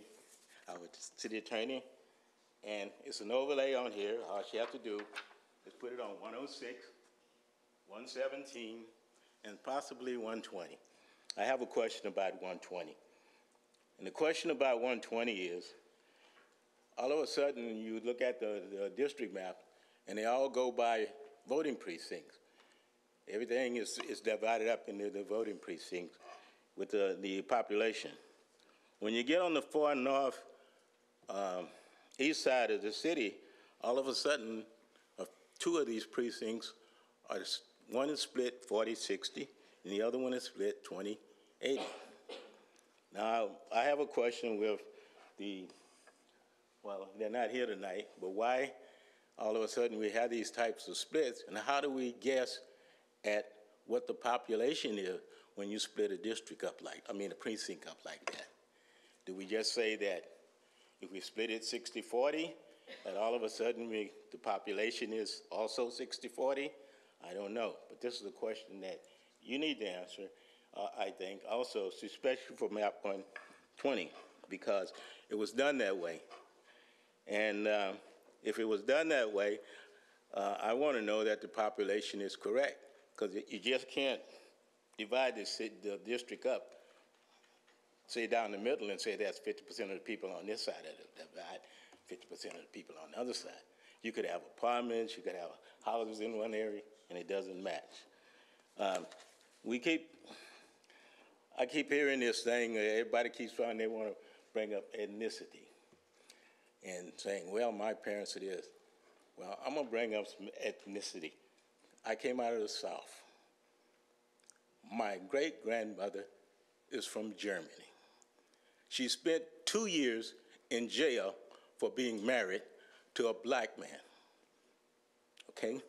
our city attorney, And it's an overlay on here. All she has to do is put it on 106, 117, and possibly 120. I have a question about 120. And the question about 120 is, all of a sudden you look at the district map and they all go by voting precincts. Everything is divided up into the voting precincts with the population. When you get on the far north east side of the city, all of a sudden, two of these precincts are, one is split 40-60, and the other one is split 20-80. Now, I have a question with well, they're not here tonight, but why all of a sudden we have these types of splits, and how do we guess at what the population is when you split a district up a precinct up like that? Do we just say that if we split it 60-40, that all of a sudden the population is also 60-40? I don't know, but this is a question that you need to answer, I think, also, especially for map 120, because it was done that way. And if it was done that way, I want to know that the population is correct, because you just can't divide the district up, say down the middle, and say that's 50% of the people on this side of the divide, 50% of the people on the other side. You could have apartments, you could have houses in one area, and it doesn't match. I keep hearing this thing, everybody keeps trying, they want to bring up ethnicity and saying, well, my parents it is. Well, I'm going to bring up some ethnicity. I came out of the South. My great-grandmother is from Germany. She spent 2 years in jail for being married to a black man, okay?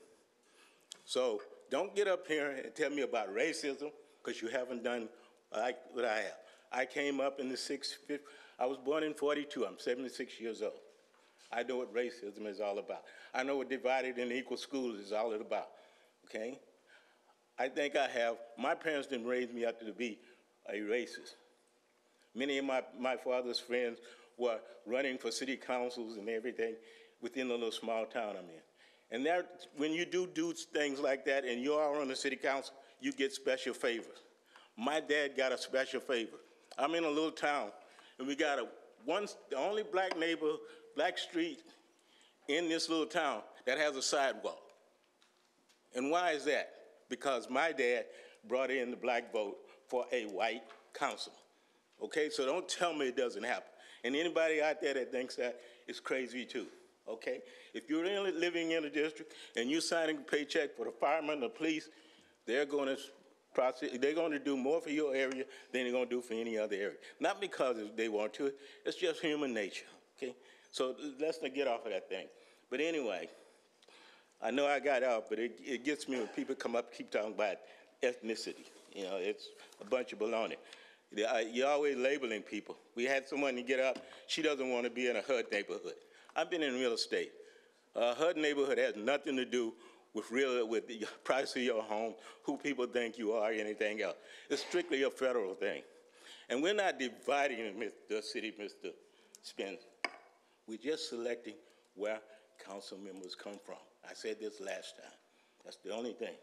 So don't get up here and tell me about racism, because you haven't done like what I have. I came up in the 60s. I was born in 42. I'm 76 years old. I know what racism is all about. I know what divided and equal schools is all about, okay? I think my parents didn't raise me up to be a racist. Many of my father's friends were running for city councils and everything within the little small town I'm in. And when you do things like that and you are on the city council, you get special favors. My dad got a special favor. I'm in a little town, and we got the only black street in this little town that has a sidewalk. And why is that? Because my dad brought in the black vote for a white council. Okay, so don't tell me it doesn't happen. And anybody out there that thinks that is crazy too, okay? If you're really living in a district and you're signing a paycheck for the firemen, the police, they're going to do more for your area than they're going to do for any other area. Not because they want to, it's just human nature, okay? So let's not get off of that thing. But anyway, I know I got out, but it gets me when people come up keep talking about ethnicity. You know, it's a bunch of baloney. You're always labeling people. We had someone to get up, she doesn't want to be in a HUD neighborhood. I've been in real estate. A HUD neighborhood has nothing to do with the price of your home, who people think you are, anything else. It's strictly a federal thing. And we're not dividing the city, Mr. Spence. We're just selecting where council members come from. I said this last time. That's the only thing.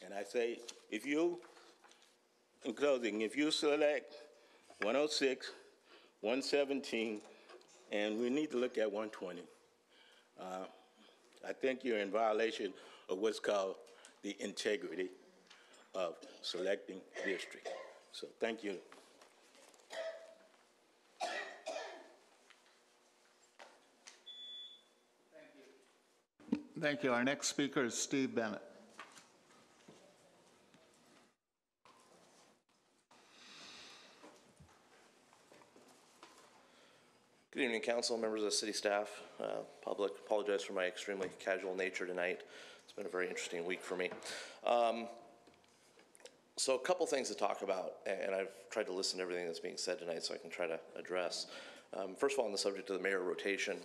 And I say, in closing, if you select 106, 117, and we need to look at 120, I think you're in violation of what's called the integrity of selecting district. So thank you. Thank you. Our next speaker is Steve Bennett. Good evening, council, members of the city staff, public. Apologize for my extremely casual nature tonight. It's been a very interesting week for me. So a couple things to talk about, and I've tried to listen to everything that's being said tonight so I can try to address. First of all, on the subject of the mayor rotation,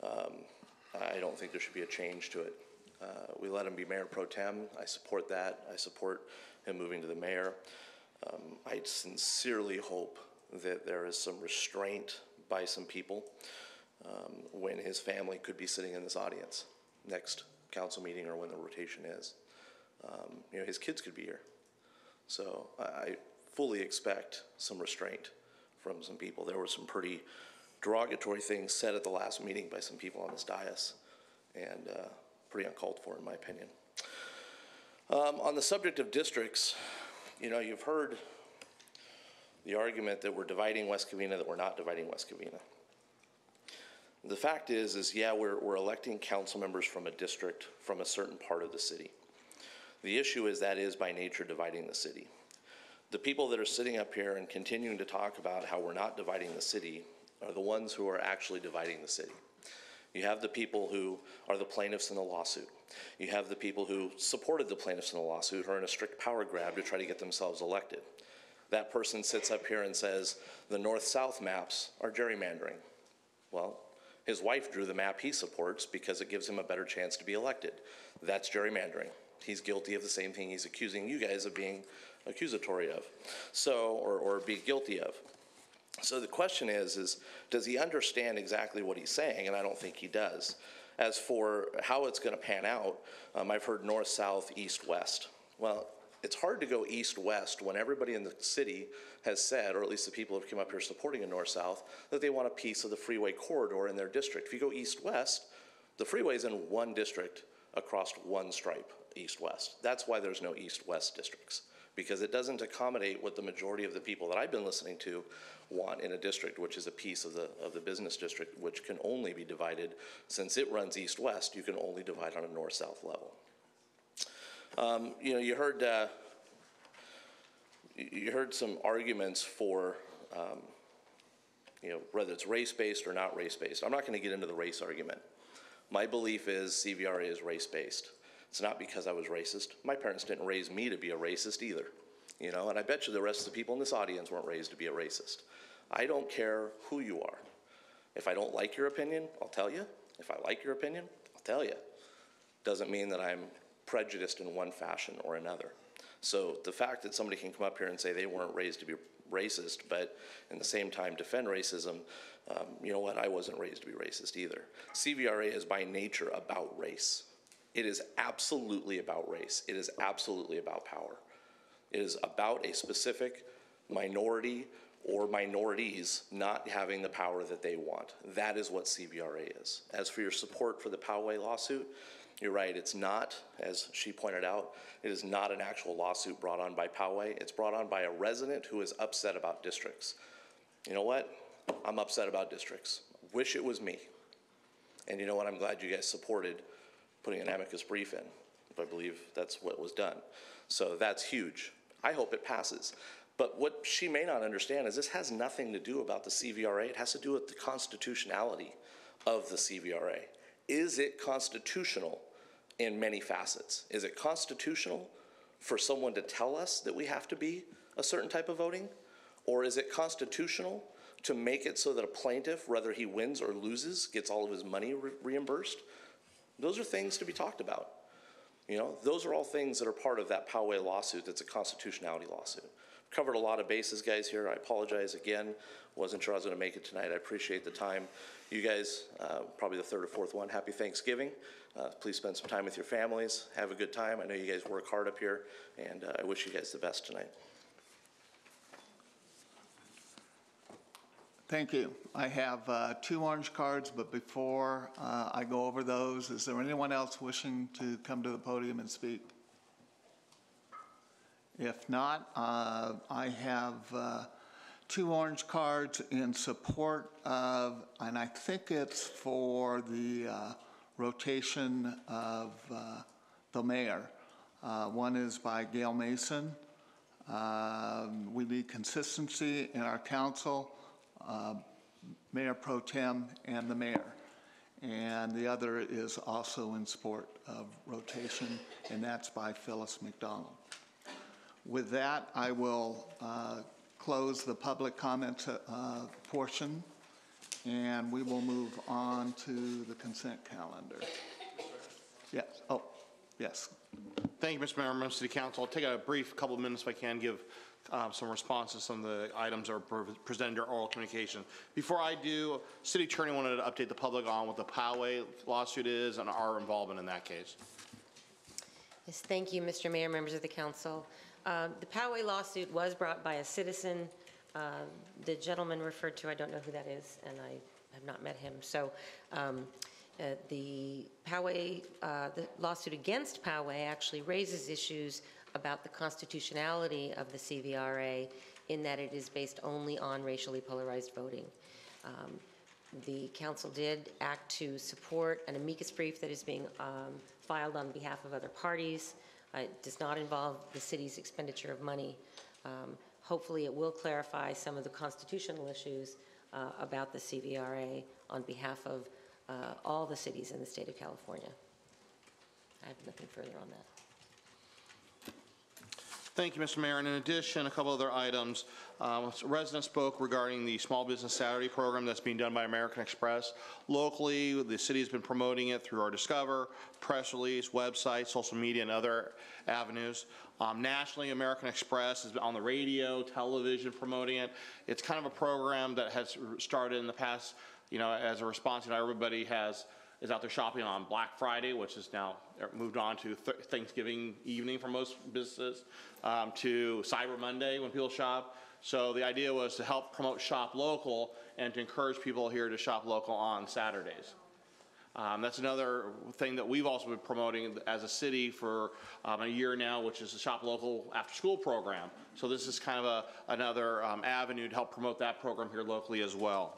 I don't think there should be a change to it. We let him be Mayor Pro Tem. I support that. I support him moving to the mayor. I sincerely hope that there is some restraint by some people when his family could be sitting in this audience next council meeting or when the rotation is. You know, his kids could be here. So I fully expect some restraint from some people. There were some pretty derogatory things said at the last meeting by some people on this dais, and pretty uncalled for in my opinion. On the subject of districts, you know, you've heard the argument that we're dividing West Covina, that we're not dividing West Covina. The fact is yeah, we're electing council members from a district from a certain part of the city. The issue is that is by nature dividing the city. The people that are sitting up here and continuing to talk about how we're not dividing the city are the ones who are actually dividing the city. You have the people who are the plaintiffs in the lawsuit. You have the people who supported the plaintiffs in the lawsuit who are in a strict power grab to try to get themselves elected. That person sits up here and says the north-south maps are gerrymandering. Well, his wife drew the map he supports because it gives him a better chance to be elected. That's gerrymandering. He's guilty of the same thing he's accusing you guys of being accusatory of, so, or be guilty of. So the question is does he understand exactly what he's saying? And I don't think he does. As for how it's going to pan out, I've heard north, south, east, west. Well, it's hard to go east-west when everybody in the city has said, or at least the people who have come up here supporting a north-south, that they want a piece of the freeway corridor in their district. If you go east-west, the freeway's in one district across one stripe, east-west. That's why there's no east-west districts, because it doesn't accommodate what the majority of the people that I've been listening to want in a district, which is a piece of the business district, which can only be divided, since it runs east-west, you can only divide on a north-south level. You know, you heard some arguments for, you know, whether it's race-based or not race-based. I'm not going to get into the race argument. My belief is CVRA is race-based. It's not because I was racist. My parents didn't raise me to be a racist either, you know, and I bet you the rest of the people in this audience weren't raised to be a racist. I don't care who you are. If I don't like your opinion, I'll tell you. If I like your opinion, I'll tell you. Doesn't mean that I'm prejudiced in one fashion or another. So the fact that somebody can come up here and say they weren't raised to be racist, but in the same time defend racism, you know what, I wasn't raised to be racist either. CVRA is by nature about race. It is absolutely about race. It is absolutely about power. It is about a specific minority or minorities not having the power that they want. That is what CVRA is. As for your support for the Poway lawsuit, you're right, it's not, as she pointed out, it is not an actual lawsuit brought on by Poway. It's brought on by a resident who is upset about districts. You know what? I'm upset about districts. Wish it was me. And you know what? I'm glad you guys supported putting an amicus brief in. I believe that's what was done. So that's huge. I hope it passes. But what she may not understand is this has nothing to do about the CVRA. It has to do with the constitutionality of the CVRA. Is it constitutional in many facets? Is it constitutional for someone to tell us that we have to be a certain type of voting? Or is it constitutional to make it so that a plaintiff, whether he wins or loses, gets all of his money reimbursed? Those are things to be talked about. You know, those are all things that are part of that Poway lawsuit that's a constitutionality lawsuit. Covered a lot of bases, guys, here. I apologize again. Wasn't sure I was going to make it tonight. I appreciate the time. You guys, probably the third or fourth one, happy Thanksgiving. Please spend some time with your families. Have a good time. I know you guys work hard up here, and I wish you guys the best tonight. Thank you. I have 2 orange cards, but before I go over those, is there anyone else wishing to come to the podium and speak? If not, I have 2 orange cards in support of, and I think it's for the rotation of the mayor. One is by Gail Mason. We need consistency in our council, Mayor Pro Tem and the mayor. And the other is also in support of rotation, and that's by Phyllis McDonald. With that, I will close the public comment portion, and we will move on to the consent calendar. Yes. Oh, yes. Thank you, Mr. Mayor, Members of City Council. I'll take a brief couple of minutes if I can, give some responses to some of the items that are presented during oral communication. Before I do, City Attorney wanted to update the public on what the Poway lawsuit is and our involvement in that case. Yes, thank you, Mr. Mayor, members of the council. The Poway lawsuit was brought by a citizen. The gentleman referred to, I don't know who that is, and I have not met him. So the Poway, the lawsuit against Poway actually raises issues about the constitutionality of the CVRA in that it is based only on racially polarized voting. The council did act to support an amicus brief that is being filed on behalf of other parties. It does not involve the city's expenditure of money. Hopefully it will clarify some of the constitutional issues about the CVRA on behalf of all the cities in the state of California. I have nothing further on that. Thank you, Mr. Mayor. And in addition, a couple other items. Residents spoke regarding the Small Business Saturday program that's being done by American Express. Locally, the city has been promoting it through our Discover, press release, website, social media, and other avenues. Nationally, American Express is on the radio, television promoting it. It's kind of a program that has started in the past, as a response, everybody is out there shopping on Black Friday, which is now moved on to Thanksgiving evening for most businesses, to Cyber Monday when people shop. So the idea was to help promote Shop Local and to encourage people here to shop local on Saturdays. That's another thing that we've also been promoting as a city for a year now, which is the Shop Local After School program. So this is kind of another avenue to help promote that program here locally as well.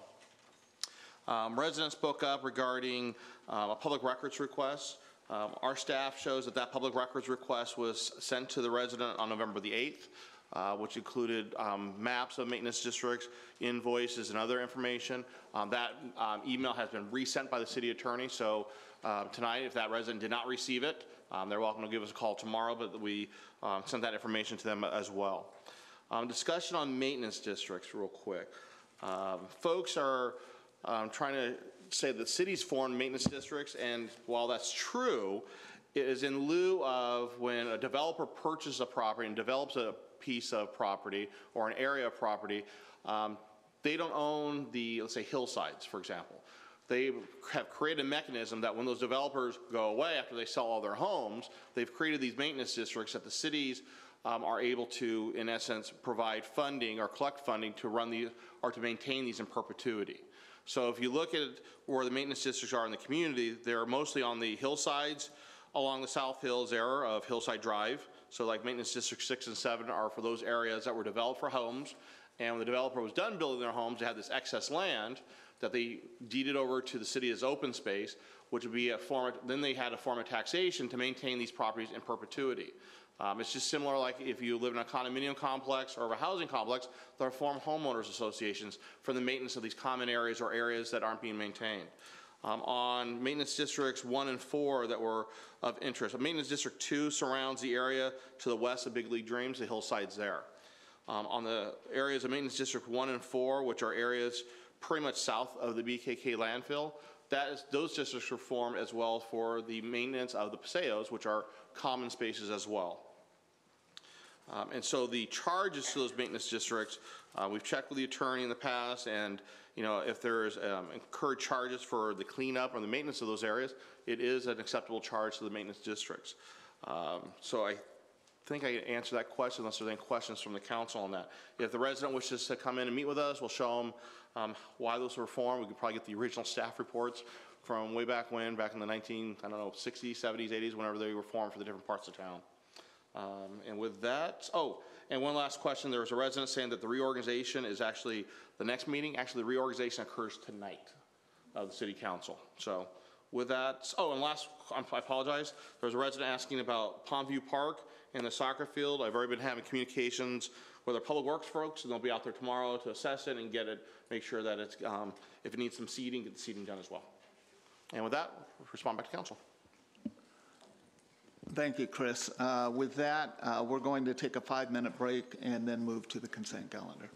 Residents spoke up regarding a public records request. Our staff shows that public records request was sent to the resident on November the 8th, which included maps of maintenance districts, invoices, and other information. That email has been resent by the city attorney, so tonight, if that resident did not receive it, they're welcome to give us a call tomorrow, but we sent that information to them as well. Discussion on maintenance districts real quick. Folks are trying to say that cities form maintenance districts, and while that's true, it is in lieu of when a developer purchases a property and develops a piece of property or an area of property, they don't own the, let's say, hillsides, for example. They have created a mechanism that when those developers go away after they sell all their homes, they've created these maintenance districts that the cities are able to, in essence, provide funding or collect funding to run these or to maintain these in perpetuity. So if you look at where the maintenance districts are in the community, they're mostly on the hillsides along the South Hills area of Hillside Drive. So like maintenance districts 6 and 7 are for those areas that were developed for homes. And when the developer was done building their homes, they had this excess land that they deeded over to the city as open space, which would be a form of, then they had a form of taxation to maintain these properties in perpetuity. It's just similar like if you live in a condominium complex or a housing complex, there are formed homeowners associations for the maintenance of these common areas or areas that aren't being maintained. On maintenance districts 1 and 4 that were of interest, maintenance district 2 surrounds the area to the west of Big League Dreams, the hillsides there. On the areas of maintenance district 1 and 4, which are areas pretty much south of the BKK landfill, those districts were formed as well for the maintenance of the paseos, which are common spaces as well. And so the charges to those maintenance districts, we've checked with the attorney in the past, and if there's incurred charges for the cleanup or the maintenance of those areas, it is an acceptable charge to the maintenance districts. So I think I answered that question unless there's any questions from the council on that. If the resident wishes to come in and meet with us, we'll show them why those were formed. We could probably get the original staff reports from way back when, back in the 60s, 70s, 80s, whenever they were formed for the different parts of town. And with that, and one last question. There was a resident saying that the reorganization is actually the next meeting. Actually, the reorganization occurs tonight of the city council. So with that, and last, I apologize. There was a resident asking about Pondview Park and the soccer field. I've already been having communications with our public works folks, and they'll be out there tomorrow to assess it and get it, make sure that it's, if it needs some seeding, get the seeding done as well. And with that, we'll respond back to council. Thank you, Chris. With that, we're going to take a 5-minute break and then move to the consent calendar.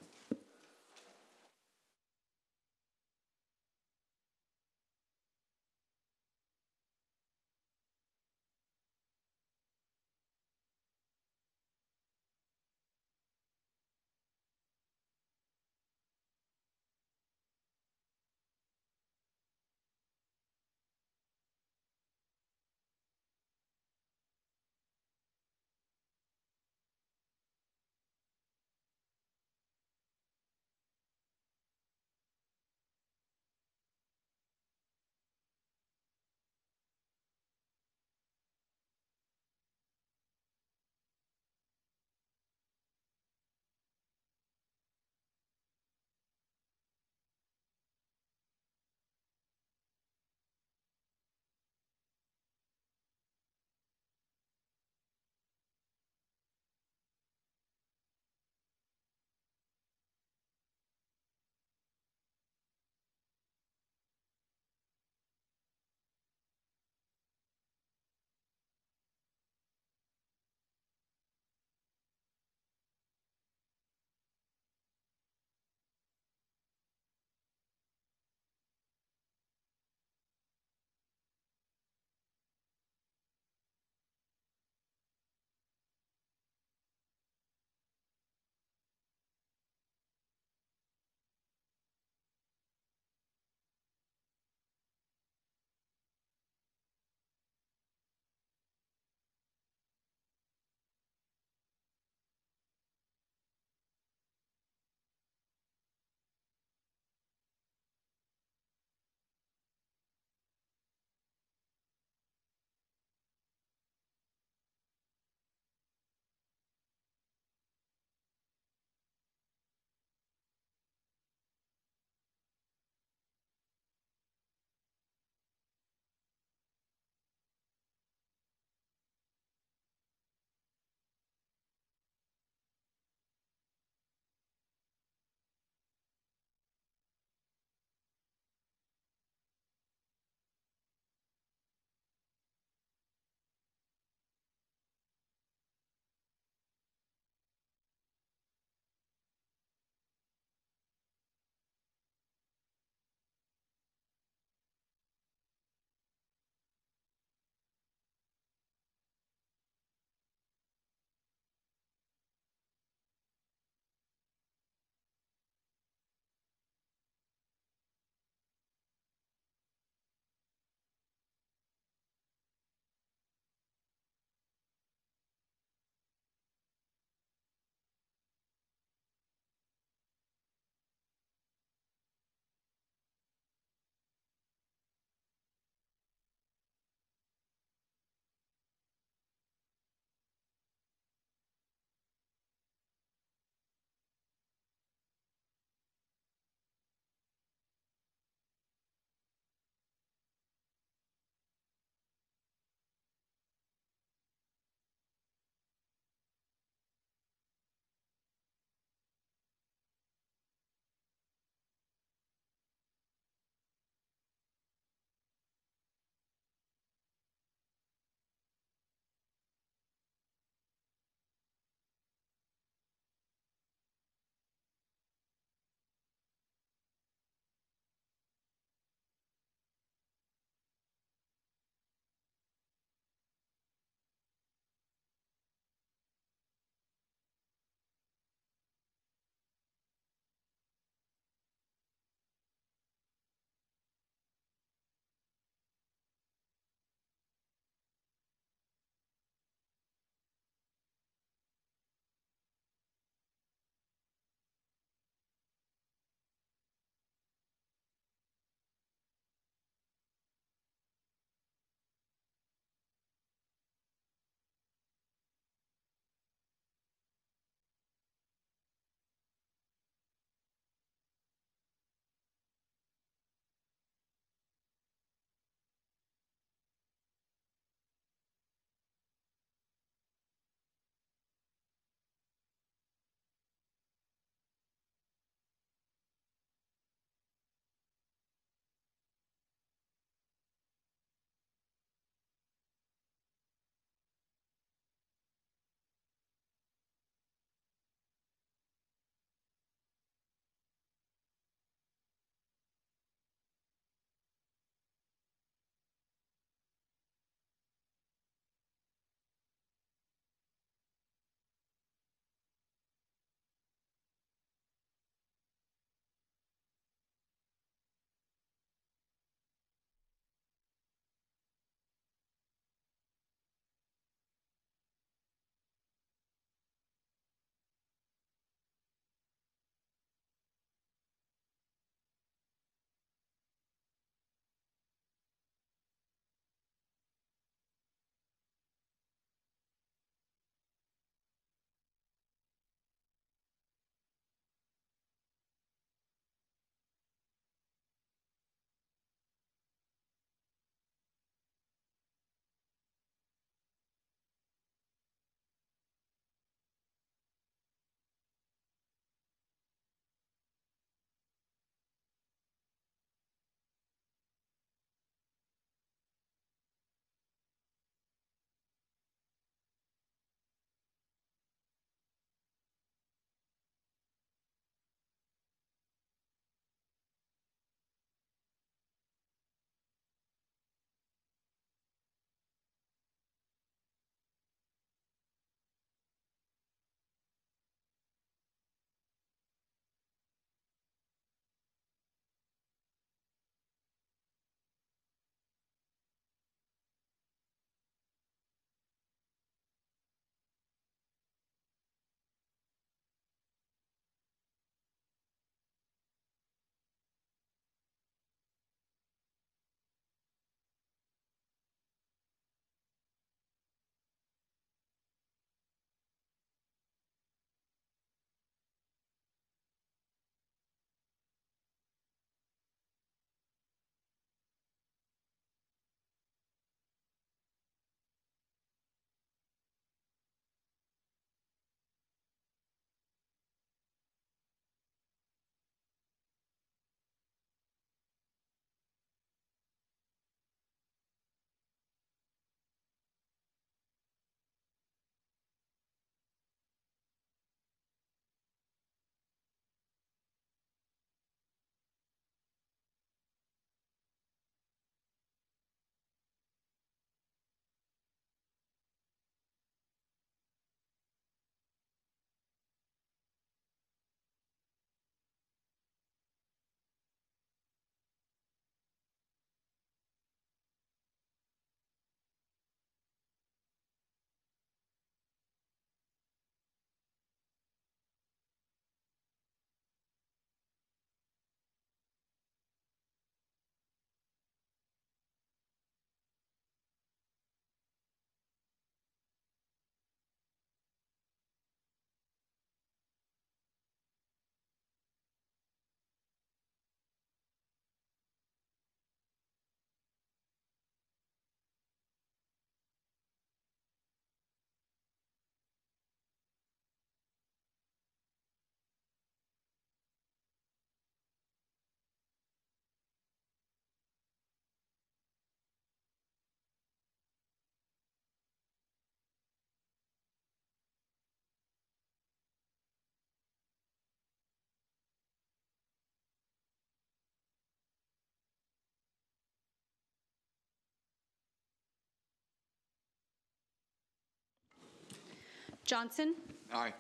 Johnson. Aye.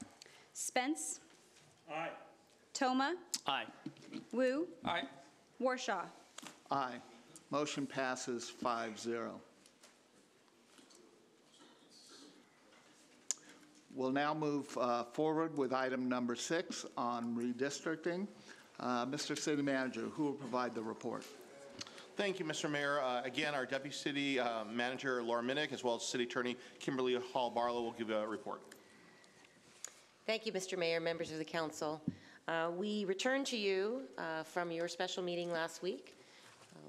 Spence. Aye. Toma. Aye. Wu. Aye. Warshaw. Aye. Motion passes 5-0. We'll now move forward with item number 6 on redistricting. Mr. City Manager, who will provide the report? Thank you, Mr. Mayor. Again, our Deputy City Manager, Laura Minnick, as well as City Attorney Kimberly Hall Barlow will give a report. Thank you, Mr. Mayor, members of the council. We returned to you from your special meeting last week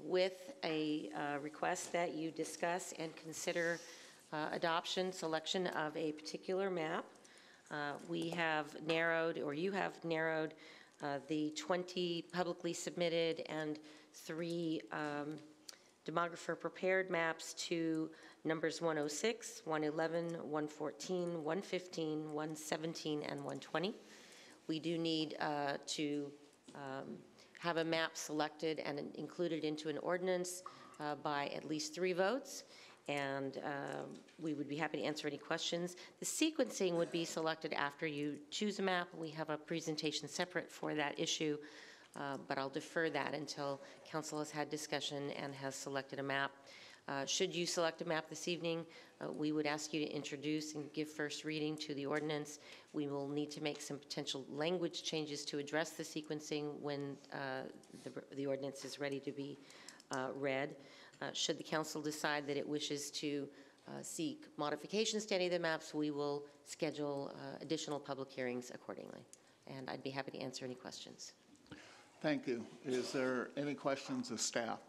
with a request that you discuss and consider selection of a particular map. We have narrowed, or you have narrowed, the 20 publicly submitted and 3 demographer prepared maps to numbers 106, 111, 114, 115, 117, and 120. We do need to have a map selected and included into an ordinance by at least 3 votes, and we would be happy to answer any questions. The sequencing would be selected after you choose a map. We have a presentation separate for that issue, but I'll defer that until council has had discussion and has selected a map. Should you select a map this evening, we would ask you to introduce and give first reading to the ordinance. We will need to make some potential language changes to address the sequencing when the ordinance is ready to be read. Should the council decide that it wishes to seek modifications to any of the maps, we will schedule additional public hearings accordingly. And I'd be happy to answer any questions. Thank you. Is there any questions of staff?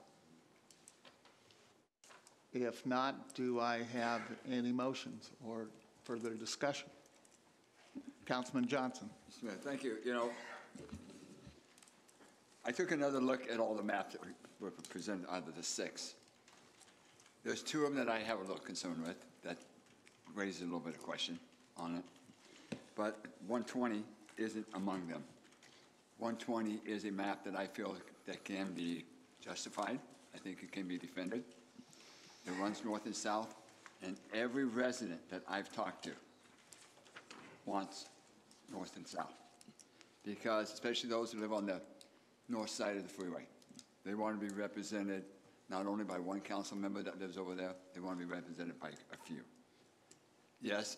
If not, do I have any motions or further discussion? Councilman Johnson. Mr. Mayor, thank you. You know, I took another look at all the maps that were presented out of the 6. There's 2 of them that I have a little concern with that raises a little bit of question on it. But 120 isn't among them. 120 is a map that I feel that can be justified. I think it can be defended. It runs north and south, and every resident that I've talked to wants north and south, because especially those who live on the north side of the freeway, they want to be represented not only by one council member that lives over there, they want to be represented by a few. Yes,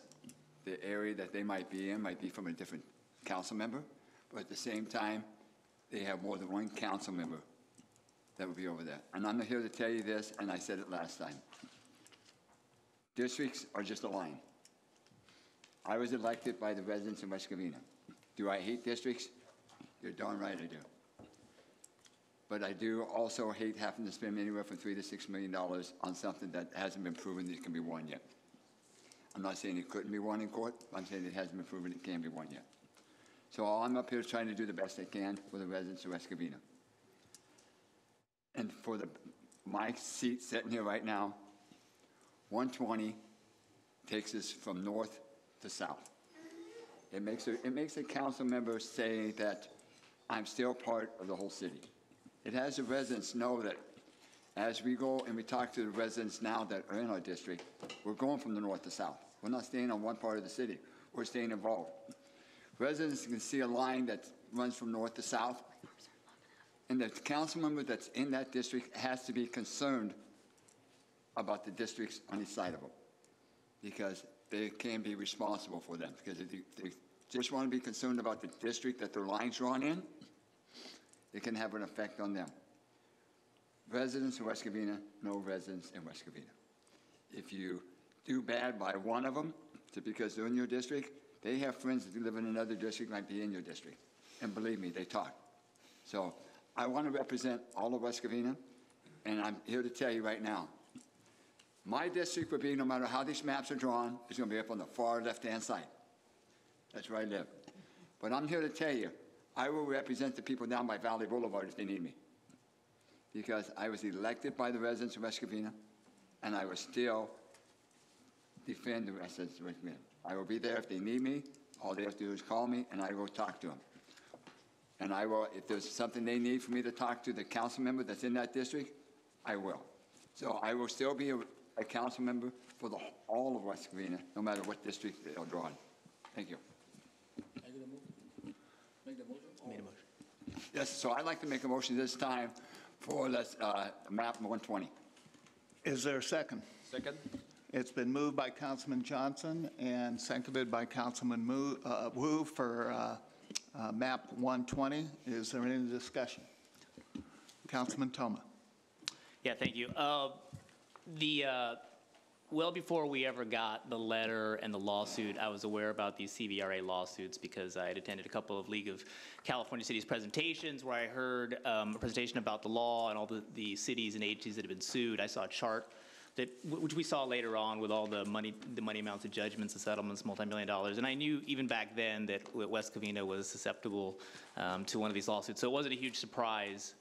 the area that they might be in might be from a different council member, but at the same time, they have more than one council member that would be over there. And I'm here to tell you this, and I said it last time. Districts are just a line. I was elected by the residents of West Covina. Do I hate districts? You're darn right I do. But I do also hate having to spend anywhere from $3 to $6 million on something that hasn't been proven that it can be won yet. I'm not saying it couldn't be won in court. I'm saying it hasn't been proven it can be won yet. So I'm up here trying to do the best I can for the residents of West Covina. And for my seat sitting here right now, 120 takes us from north to south. It makes a council member say that I'm still part of the whole city. It has the residents know that as we go and we talk to the residents now that are in our district, we're going from the north to south. We're not staying on one part of the city. We're staying involved. Residents can see a line that runs from north to south, and the council member that's in that district has to be concerned about the districts on each side of them, because they can be responsible for them. Because if they just want to be concerned about the district that their line's drawn in, it can have an effect on them. Residents in West Covina know residents in West Covina. If you do bad by one of them, just because they're in your district, they have friends that live in another district might be in your district. And believe me, they talk. So I want to represent all of West Covina, and I'm here to tell you right now, my district would be, no matter how these maps are drawn, is going to be up on the far left-hand side. That's where I live. But I'm here to tell you, I will represent the people down by Valley Boulevard if they need me, because I was elected by the residents of West Covina, and I will still defend the residents of West Covina. I will be there if they need me. All they have to do is call me, and I will talk to them. And I will, if there's something they need for me to talk to the council member that's in that district, I will. So I will still be a council member for all of West Covina, no matter what district they're drawn. Thank you. Made a motion. Yes, so I'd like to make a motion this time for this, map 120. Is there a second? Second. It's been moved by Councilman Johnson and seconded by Councilman Wu for map 120. Is there any discussion? Councilman Toma. Yeah, thank you. Well before we ever got the letter and the lawsuit, I was aware about these CVRA lawsuits because I had attended a couple of League of California Cities presentations where I heard a presentation about the law and all the cities and agencies that have been sued. I saw a chart which we saw later on with all the money amounts of judgments and settlements, multi-million dollars. And I knew even back then that West Covina was susceptible to one of these lawsuits. So it wasn't a huge surprise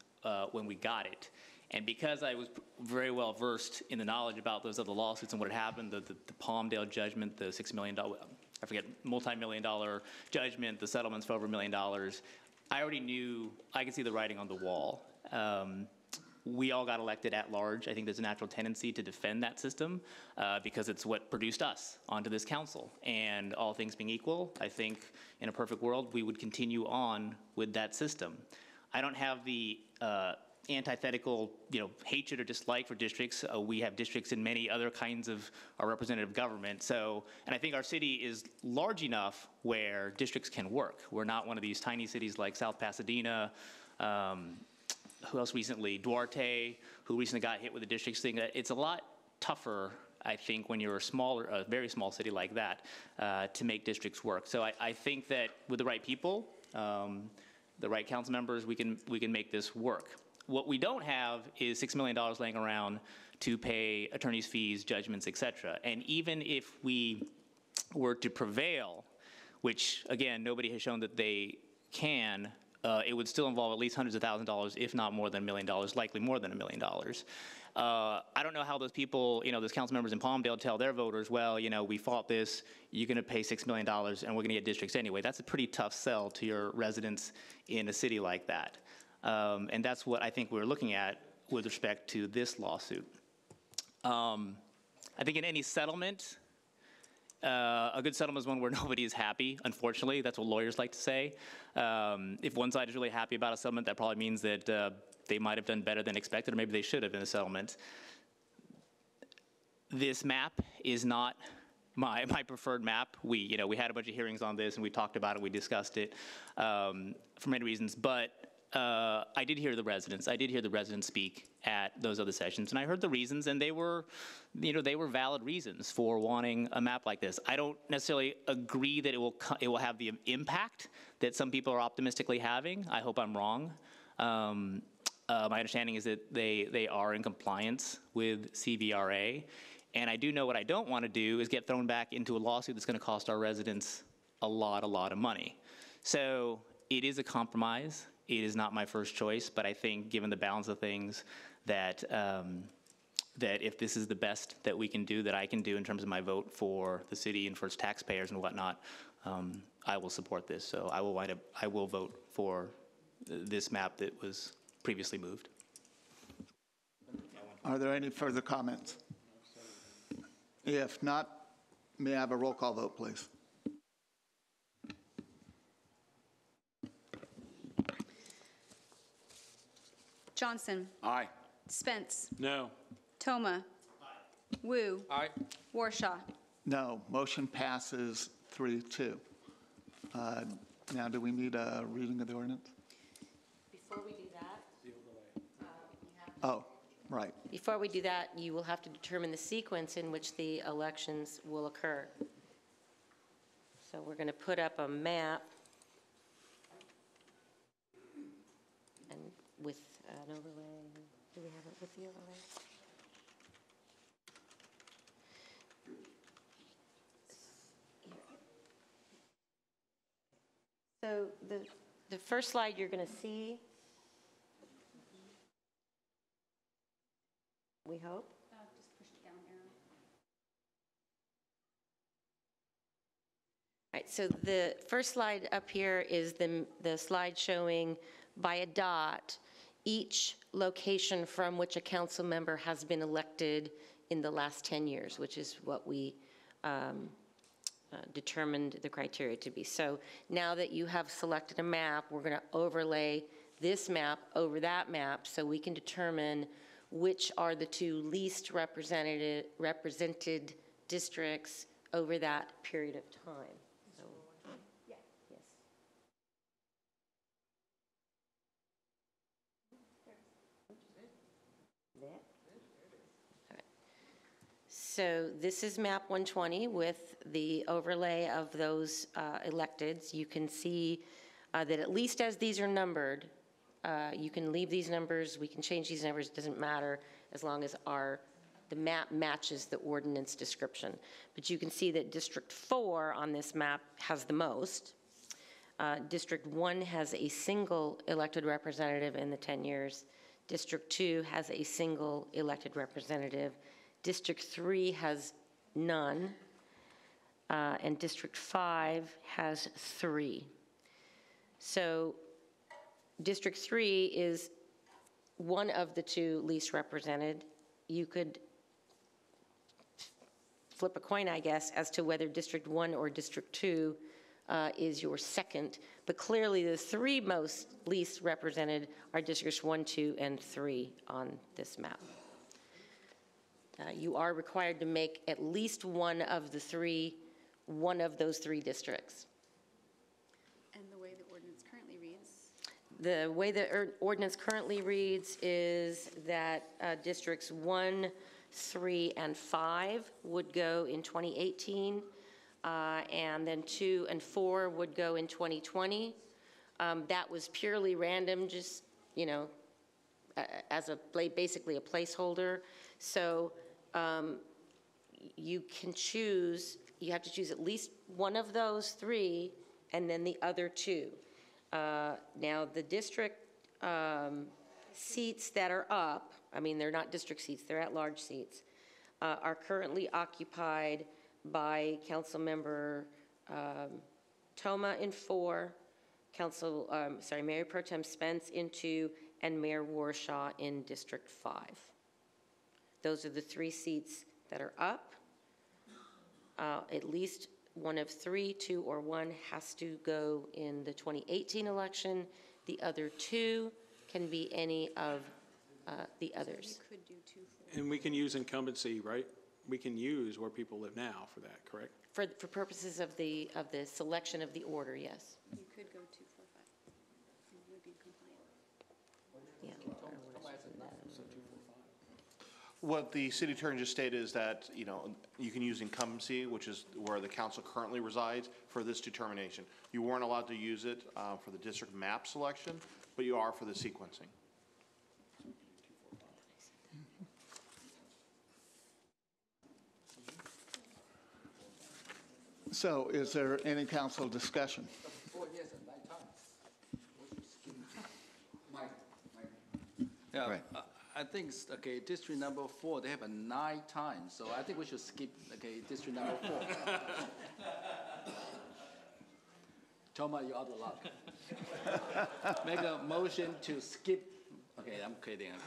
when we got it. And because I was very well versed in the knowledge about those other lawsuits and what had happened, the Palmdale judgment, the $6 million, I forget, multi-million dollar judgment, the settlements for over $1 million, I already knew, I could see the writing on the wall. We all got elected at large. I think there's a natural tendency to defend that system because it's what produced us onto this council. And all things being equal, I think in a perfect world, we would continue on with that system. I don't have the antithetical, hatred or dislike for districts. We have districts in many other kinds of our representative government. So, and I think our city is large enough where districts can work. We're not one of these tiny cities like South Pasadena, who else recently? Duarte, who recently got hit with the districts thing. It's a lot tougher, I think, when you're a very small city like that, to make districts work. So I think that with the right people, the right council members, we can make this work. What we don't have is $6 million laying around to pay attorneys' fees, judgments, et cetera. And even if we were to prevail, which, again, nobody has shown that they can, it would still involve at least hundreds of thousands of dollars, if not more than $1 million, likely more than $1 million. I don't know how those people, those council members in Palmdale tell their voters, well, we fought this, you're going to pay $6 million and we're going to get districts anyway. That's a pretty tough sell to your residents in a city like that. And that's what I think we're looking at with respect to this lawsuit. I think in any settlement, a good settlement is one where nobody is happy, unfortunately. That's what lawyers like to say. If one side is really happy about a settlement, that probably means that they might have done better than expected, or maybe they should have in a settlement. This map is not my preferred map. We had a bunch of hearings on this, and we talked about it, we discussed it for many reasons, but I did hear the residents. I did hear the residents speak at those other sessions, and I heard the reasons, and they were valid reasons for wanting a map like this. I don't necessarily agree that it will have the impact that some people are optimistically having. I hope I'm wrong. My understanding is that they are in compliance with CVRA, and I do know what I don't want to do is get thrown back into a lawsuit that's going to cost our residents a lot of money. So it is a compromise. It is not my first choice, but I think given the balance of things that that if this is the best that we can do, that I can do in terms of my vote for the city and for its taxpayers and whatnot, I will support this. So I will vote for this map that was previously moved. Are there any further comments? If not, may I have a roll call vote, please? Johnson. Aye. Spence. No. Toma. Wu. Aye. Warshaw. No. Motion passes 3-2. Now, do we need a reading of the ordinance? Before we do that, Oh, right. Before we do that, you will have to determine the sequence in which the elections will occur. So we're going to put up a map and with an overlay. Do we have it with the overlay? So the first slide you're going to see, we hope. Just push it down arrow. All right, so the first slide up here is the slide showing by a dot each location from which a council member has been elected in the last 10 years, which is what we determined the criteria to be. So now that you have selected a map, we're going to overlay this map over that map so we can determine which are the two least represented districts over that period of time. So, yes. So this is map 120 with the overlay of those electeds. You can see that at least as these are numbered, you can leave these numbers, we can change these numbers, it doesn't matter as long as the map matches the ordinance description. But you can see that District 4 on this map has the most. District 1 has a single elected representative in the 10 years. District 2 has a single elected representative. District 3 has none. And District 5 has 3. So District 3 is one of the two least represented. You could flip a coin, I guess, as to whether District 1 or District 2 is your second. But clearly the three most least represented are Districts 1, 2, and 3 on this map. You are required to make at least one of those three districts. And the way the ordinance currently reads? The way the ordinance currently reads is that Districts 1, 3, and 5 would go in 2018, and then 2 and 4 would go in 2020. That was purely random, just, you know, as basically a placeholder. So you can choose, you have to choose at least one of those three and then the other two. Now, the district seats that are up, I mean, they're not district seats, they're at-large seats, are currently occupied by Councilmember Toma in 4, Mayor Pro Tem Spence in 2, and Mayor Warshaw in District 5. Those are the three seats that are up. At least one of 3, 2, or 1 has to go in the 2018 election. The other 2 can be any of the others. You could do 2, 4. And we can use incumbency, right? We can use where people live now for that, correct? For purposes of the selection of the order, yes. You could go 2, 4, 5. You would be compliant. Yeah. What the city attorney just stated is that, you know, you can use incumbency, which is where the council currently resides, for this determination. You weren't allowed to use it for the district map selection, but you are for the sequencing. So is there any council discussion? Yeah, Right. I think, okay, district number 4, they have a 9 times, so I think we should skip, okay, district number 4. Toma, you're out of luck. Make a motion to skip, okay, I'm kidding. Okay.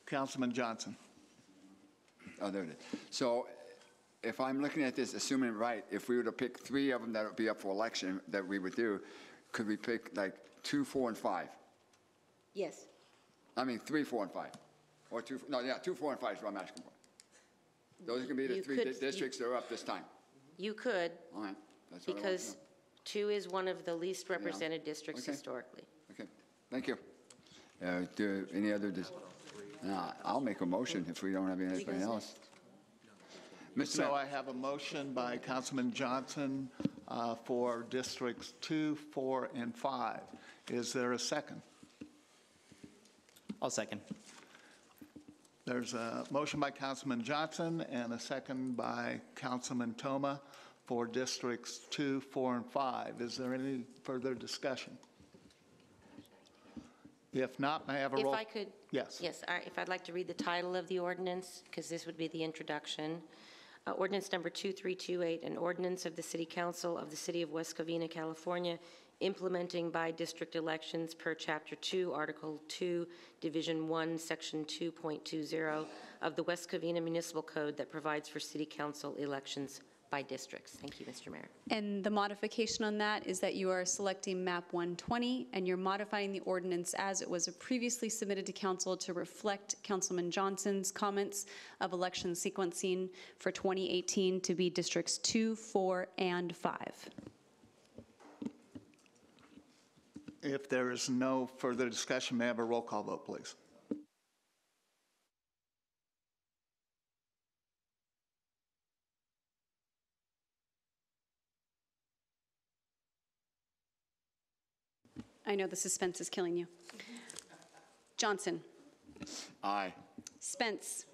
Councilman Johnson. Oh, there it is. So if I'm looking at this, assuming right, if we were to pick 3 of them that would be up for election that we would do, could we pick like 2, 4, and 5? Yes. I mean, 3, 4, and 5. Or 2, no, yeah, 2, 4, and 5 is what I'm asking for. Those can be the 3 districts that are up this time. You could. All right. That's what I want to Because know. 2 is one of the least represented districts Okay. historically. Okay, thank you. Do any other, I'll make a motion if we don't have anything else. So I have a motion by Councilman Johnson for districts 2, 4, and 5. Is there a second? I'll second. There's a motion by Councilman Johnson and a second by Councilman Toma for districts 2, 4, and 5. Is there any further discussion? If not, may I have a roll? If I could. Yes. Yes, if I'd like to read the title of the ordinance, because this would be the introduction. Ordinance number 2328, an ordinance of the City Council of the City of West Covina, California, implementing by district elections per Chapter 2, Article 2, Division 1, Section 2.20 of the West Covina Municipal Code that provides for city council elections by districts. Thank you, Mr. Mayor. And the modification on that is that you are selecting map 120 and you're modifying the ordinance as it was previously submitted to council to reflect Councilman Johnson's comments of election sequencing for 2018 to be districts 2, 4, and 5. If there is no further discussion, may I have a roll call vote, please? I know the suspense is killing you. Johnson. Aye. Spence.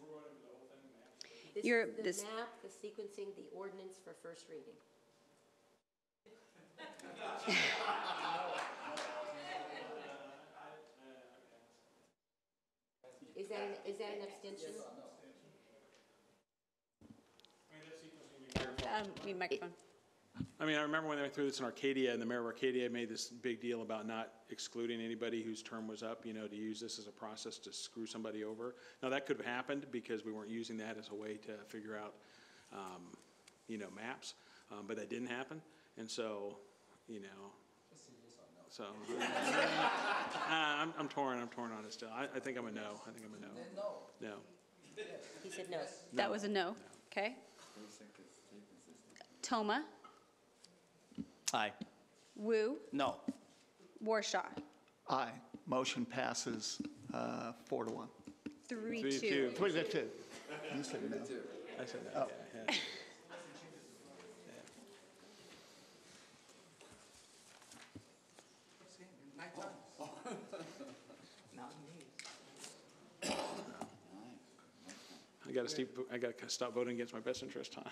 This is the map, the sequencing, the ordinance for first reading. Is that an abstention? Need microphone. I mean, I remember when they went through this in Arcadia, and the mayor of Arcadia made this big deal about not excluding anybody whose term was up, you know, to use this as a process to screw somebody over. Now, that could have happened because we weren't using that as a way to figure out, you know, maps, but that didn't happen. And so, you know, so I'm torn on it still. I think I'm a no. I think I'm a no. No. He said no. That was a no. Okay. Toma. Aye. Wu. No. Warshaw. Aye. Motion passes 4-1. 3-2. 3-2. You said no. I said no. Oh. Yeah. I got to stop voting against my best interest, huh?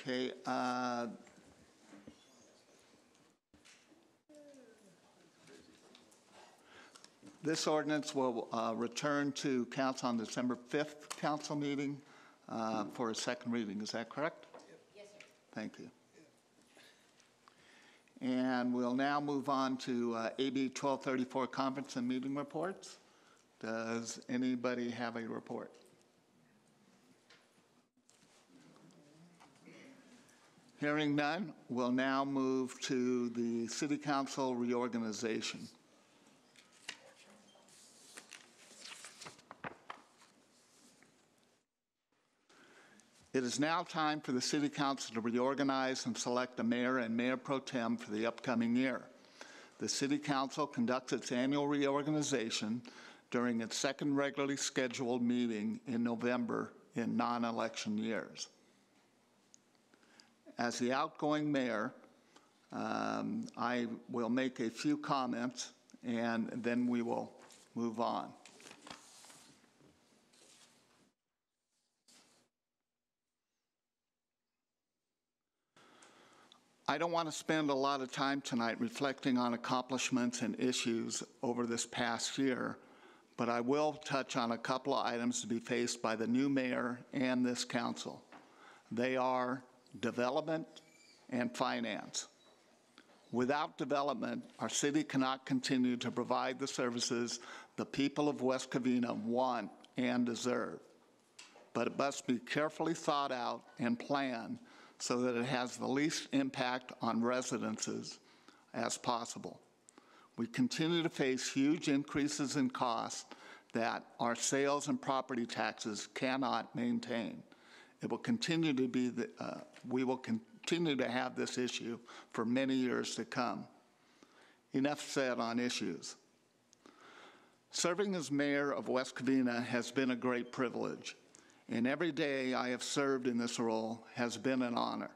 Okay. This ordinance will return to council on December 5th council meeting for a second reading. Is that correct? Yes, sir. Thank you. And we'll now move on to AB 1234 conference and meeting reports. Does anybody have a report? Hearing none, we'll now move to the City Council reorganization. It is now time for the City Council to reorganize and select a mayor and mayor pro tem for the upcoming year. The City Council conducts its annual reorganization during its second regularly scheduled meeting in November in non-election years. As the outgoing mayor, I will make a few comments and then we will move on. I don't want to spend a lot of time tonight reflecting on accomplishments and issues over this past year, but I will touch on a couple of items to be faced by the new mayor and this council. They are development and finance. Without development, our city cannot continue to provide the services the people of West Covina want and deserve. But it must be carefully thought out and planned so that it has the least impact on residences as possible. We continue to face huge increases in costs that our sales and property taxes cannot maintain. It will continue to be we will continue to have this issue for many years to come. Enough said on issues. Serving as mayor of West Covina has been a great privilege, and every day I have served in this role has been an honor.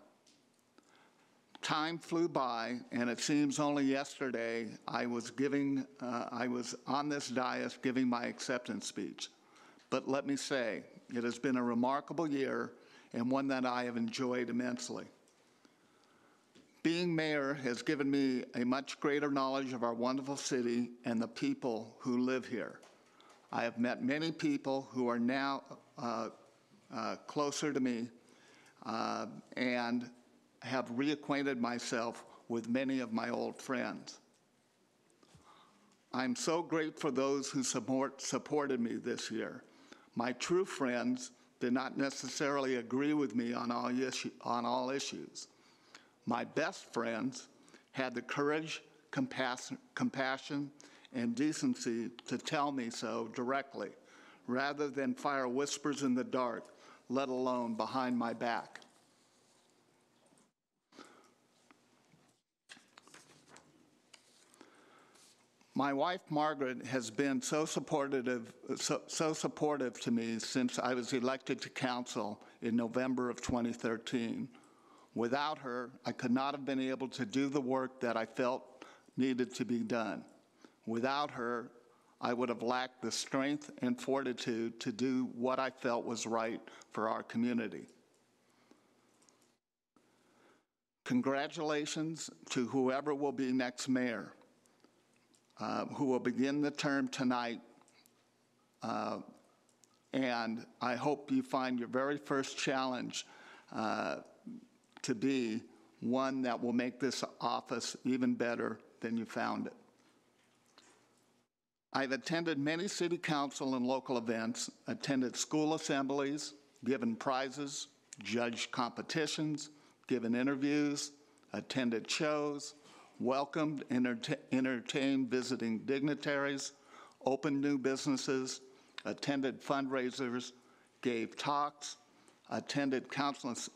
Time flew by, and it seems only yesterday I was on this dais giving my acceptance speech. But let me say, It has been a remarkable year and one that I have enjoyed immensely. Being mayor has given me a much greater knowledge of our wonderful city and the people who live here. I have met many people who are now closer to me and have reacquainted myself with many of my old friends. I'm so grateful for those who supported me this year. My true friends did not necessarily agree with me on all issues. My best friends had the courage, compassion, and decency to tell me so directly, rather than fire whispers in the dark, let alone behind my back. My wife, Margaret, has been so supportive to me since I was elected to council in November of 2013. Without her, I could not have been able to do the work that I felt needed to be done. Without her, I would have lacked the strength and fortitude to do what I felt was right for our community. Congratulations to whoever will be next mayor, who will begin the term tonight, and I hope you find your very first challenge to be one that will make this office even better than you found it. I've attended many city council and local events, attended school assemblies, given prizes, judged competitions, given interviews, attended shows, welcomed and entertained visiting dignitaries, opened new businesses, attended fundraisers, gave talks, attended countless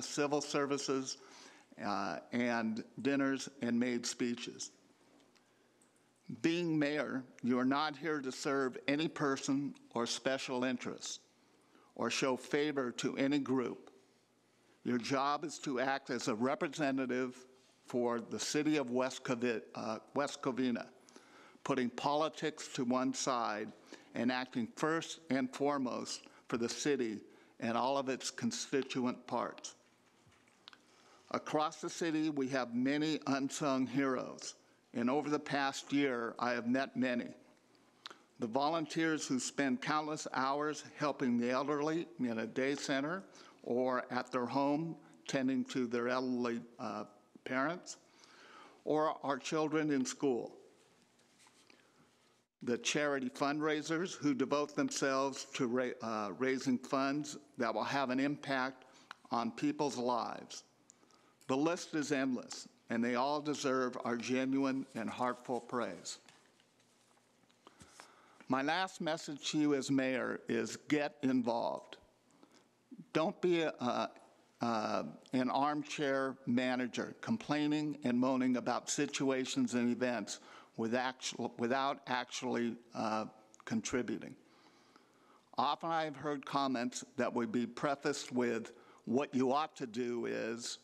civil services and dinners, and made speeches. Being mayor, you are not here to serve any person or special interests or show favor to any group. Your job is to act as a representative for the city of West Covina, putting politics to one side and acting first and foremost for the city and all of its constituent parts. Across the city, we have many unsung heroes, and over the past year, I have met many. The volunteers who spend countless hours helping the elderly in a day center or at their home tending to their elderly parents, or our children in school. The charity fundraisers who devote themselves to raising funds that will have an impact on people's lives. The list is endless, and they all deserve our genuine and heartfelt praise. My last message to you as mayor is get involved. Don't be an armchair manager complaining and moaning about situations and events without actually contributing. Often I've heard comments that would be prefaced with, what you ought to do is,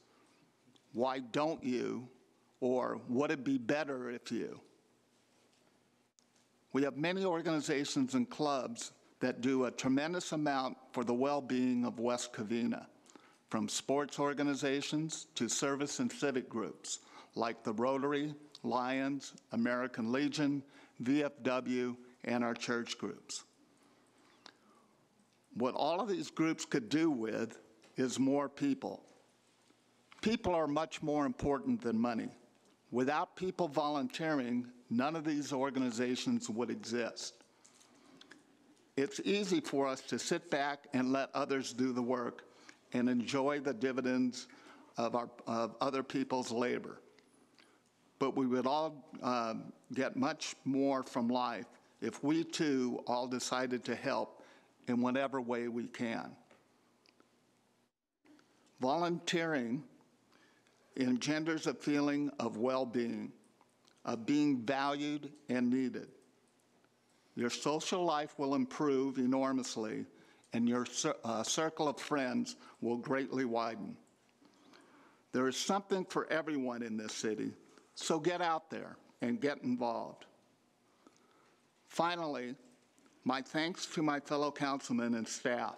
why don't you, or would it be better if you? We have many organizations and clubs that do a tremendous amount for the well-being of West Covina, from sports organizations to service and civic groups like the Rotary, Lions, American Legion, VFW, and our church groups. What all of these groups could do with is more people. People are much more important than money. Without people volunteering, none of these organizations would exist. It's easy for us to sit back and let others do the work and enjoy the dividends of other people's labor. But we would all get much more from life if we too all decided to help in whatever way we can. Volunteering engenders a feeling of well-being, of being valued and needed. Your social life will improve enormously, and your circle of friends will greatly widen. There is something for everyone in this city, so get out there and get involved. Finally, My thanks to my fellow councilmen and staff.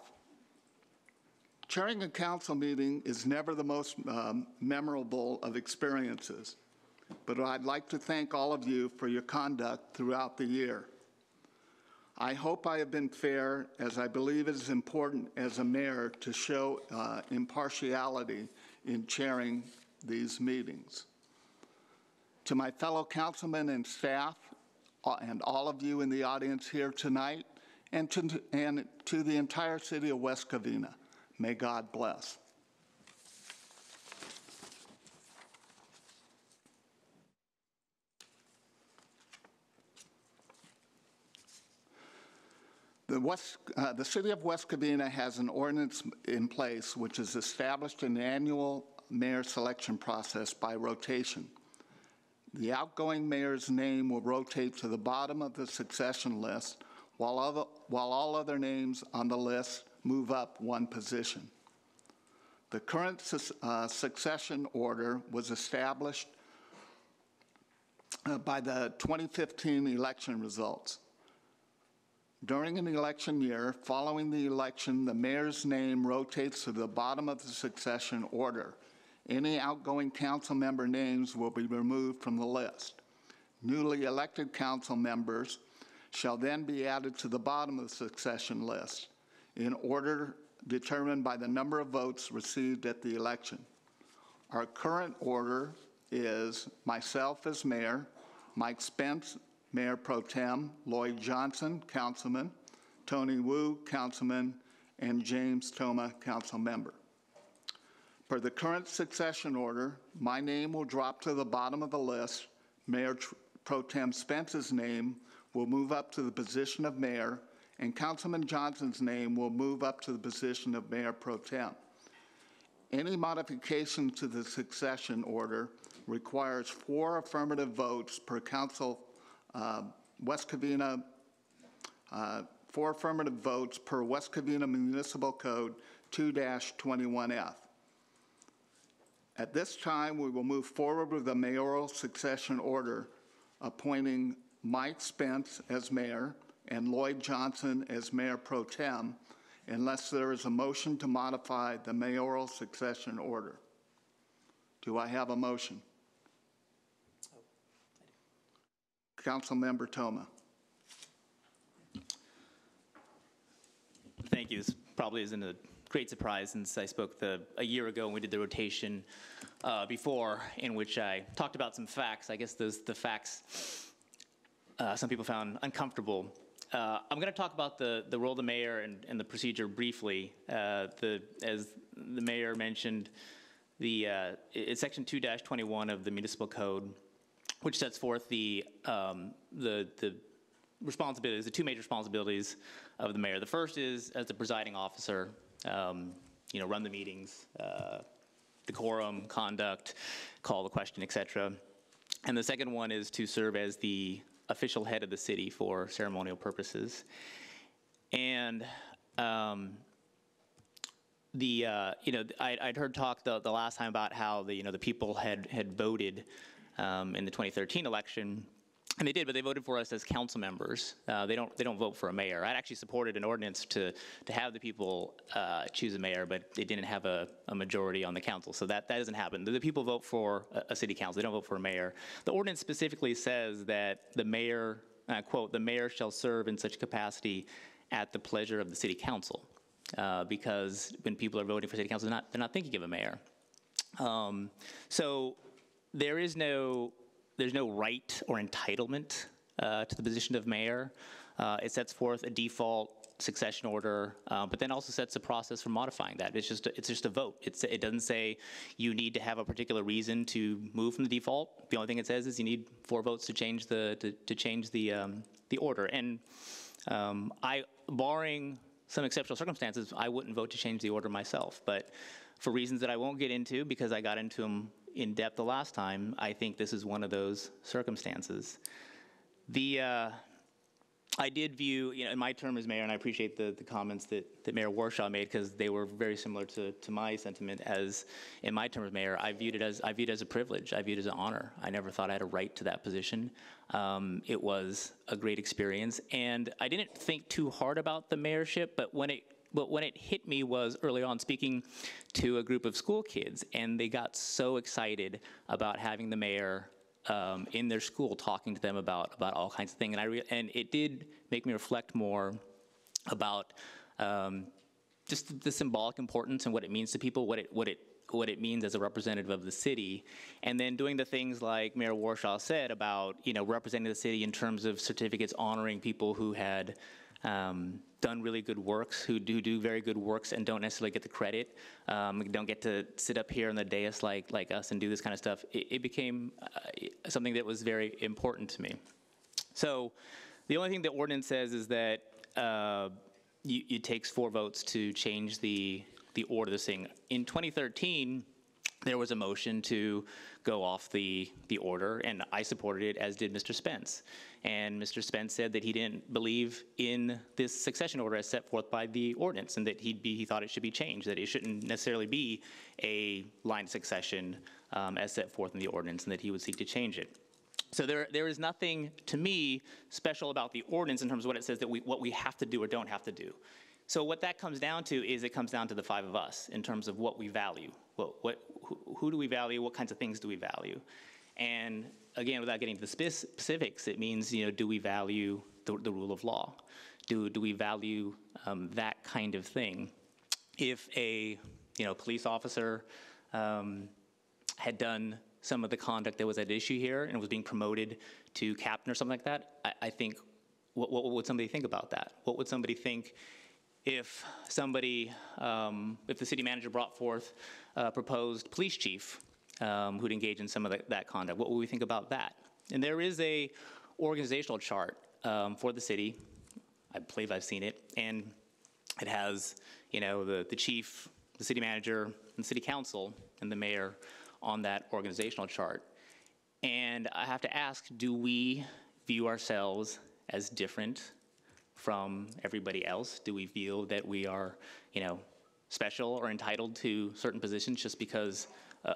Chairing a council meeting is never the most memorable of experiences, but I'd like to thank all of you for your conduct throughout the year. I hope I have been fair, as I believe it is important as a mayor to show impartiality in chairing these meetings. To my fellow councilmen and staff, and all of you in the audience here tonight, and to the entire city of West Covina, may God bless. The city of West Covina has an ordinance in place which has established an annual mayor selection process by rotation. The outgoing mayor's name will rotate to the bottom of the succession list, while all other names on the list move up one position. The current succession order was established by the 2015 election results. During an election year, following the election, the mayor's name rotates to the bottom of the succession order. Any outgoing council member names will be removed from the list. Newly elected council members shall then be added to the bottom of the succession list in order determined by the number of votes received at the election. Our current order is myself as mayor, Mike Spence, Mayor Pro Tem, Lloyd Johnson, councilman, Tony Wu, councilman, and James Toma, council member. Per the current succession order, my name will drop to the bottom of the list. Mayor Pro Tem Spence's name will move up to the position of mayor, and Councilman Johnson's name will move up to the position of Mayor Pro Tem. Any modification to the succession order requires 4 affirmative votes per council West Covina, 4 affirmative votes per West Covina Municipal Code 2-21F. At this time, we will move forward with the mayoral succession order, appointing Mike Spence as mayor and Lloyd Johnson as mayor pro tem, unless there is a motion to modify the mayoral succession order. Do I have a motion? Councilmember Toma. Thank you. This probably isn't a great surprise since I spoke a year ago when we did the rotation before, in which I talked about some facts. I guess the facts some people found uncomfortable. I'm going to talk about the role of the mayor and the procedure briefly. As the mayor mentioned, it's section 2-21 of the municipal code, which sets forth the responsibilities, the 2 major responsibilities of the mayor. The first is as the presiding officer, run the meetings, decorum, conduct, call the question, etc. And the second one is to serve as the official head of the city for ceremonial purposes. And I'd heard talk the last time about how the people had voted in the 2013 election, and they did, but they voted for us as council members. They don't vote for a mayor. I'd actually supported an ordinance to have the people choose a mayor, but they didn't have a majority on the council, so that doesn't happen. The people vote for a city council. They don't vote for a mayor. The ordinance specifically says that the mayor, quote, "The mayor shall serve in such capacity at the pleasure of the city council," because when people are voting for city council, they're not thinking of a mayor. So there's no right or entitlement to the position of mayor. It sets forth a default succession order, but then also sets a process for modifying that. It's just a vote. It doesn't say you need to have a particular reason to move from the default. The only thing it says is you need 4 votes to change the order. And barring some exceptional circumstances, I wouldn't vote to change the order myself. But for reasons that I won't get into because I got into them in depth the last time, I think this is one of those circumstances. I did view, in my term as mayor, and I appreciate the comments that Mayor Warshaw made, because they were very similar to my sentiment as in my term as mayor. I viewed it as a privilege. I viewed it as an honor. I never thought I had a right to that position. It was a great experience, and I didn't think too hard about the mayorship, but when it hit me was early on speaking to a group of school kids, and they got so excited about having the mayor in their school, talking to them about all kinds of things, and it did make me reflect more about just the symbolic importance and what it means to people, what it means as a representative of the city, and then doing the things like Mayor Warshaw said about representing the city in terms of certificates honoring people who had done really good works, who do very good works and don't necessarily get the credit, don't get to sit up here on the dais like us and do this kind of stuff. It became something that was very important to me. So the only thing the ordinance says is that it takes 4 votes to change the order of this thing. In 2013, there was a motion to go off the order, and I supported it, as did Mr. Spence. And Mr. Spence said that he didn't believe in this succession order as set forth by the ordinance, and that he thought it should be changed, that it shouldn't necessarily be a line of succession as set forth in the ordinance, and that he would seek to change it. So there is nothing, to me, special about the ordinance in terms of what it says that what we have to do or don't have to do. So what that comes down to is it comes down to the 5 of us in terms of what we value. Who do we value? What kinds of things do we value? And again, without getting to the specifics, it means, do we value the rule of law? Do we value that kind of thing? If a police officer had done some of the conduct that was at issue here and was being promoted to captain or something like that, I think, what would somebody think about that? What would somebody think if if the city manager brought forth a proposed police chief who'd engage in some of that conduct? What would we think about that? And there is a organizational chart for the city. I believe I've seen it, and it has the chief, the city manager, and the city council, and the mayor on that organizational chart. And I have to ask, do we view ourselves as different from everybody else? Do we feel that we are, special or entitled to certain positions just because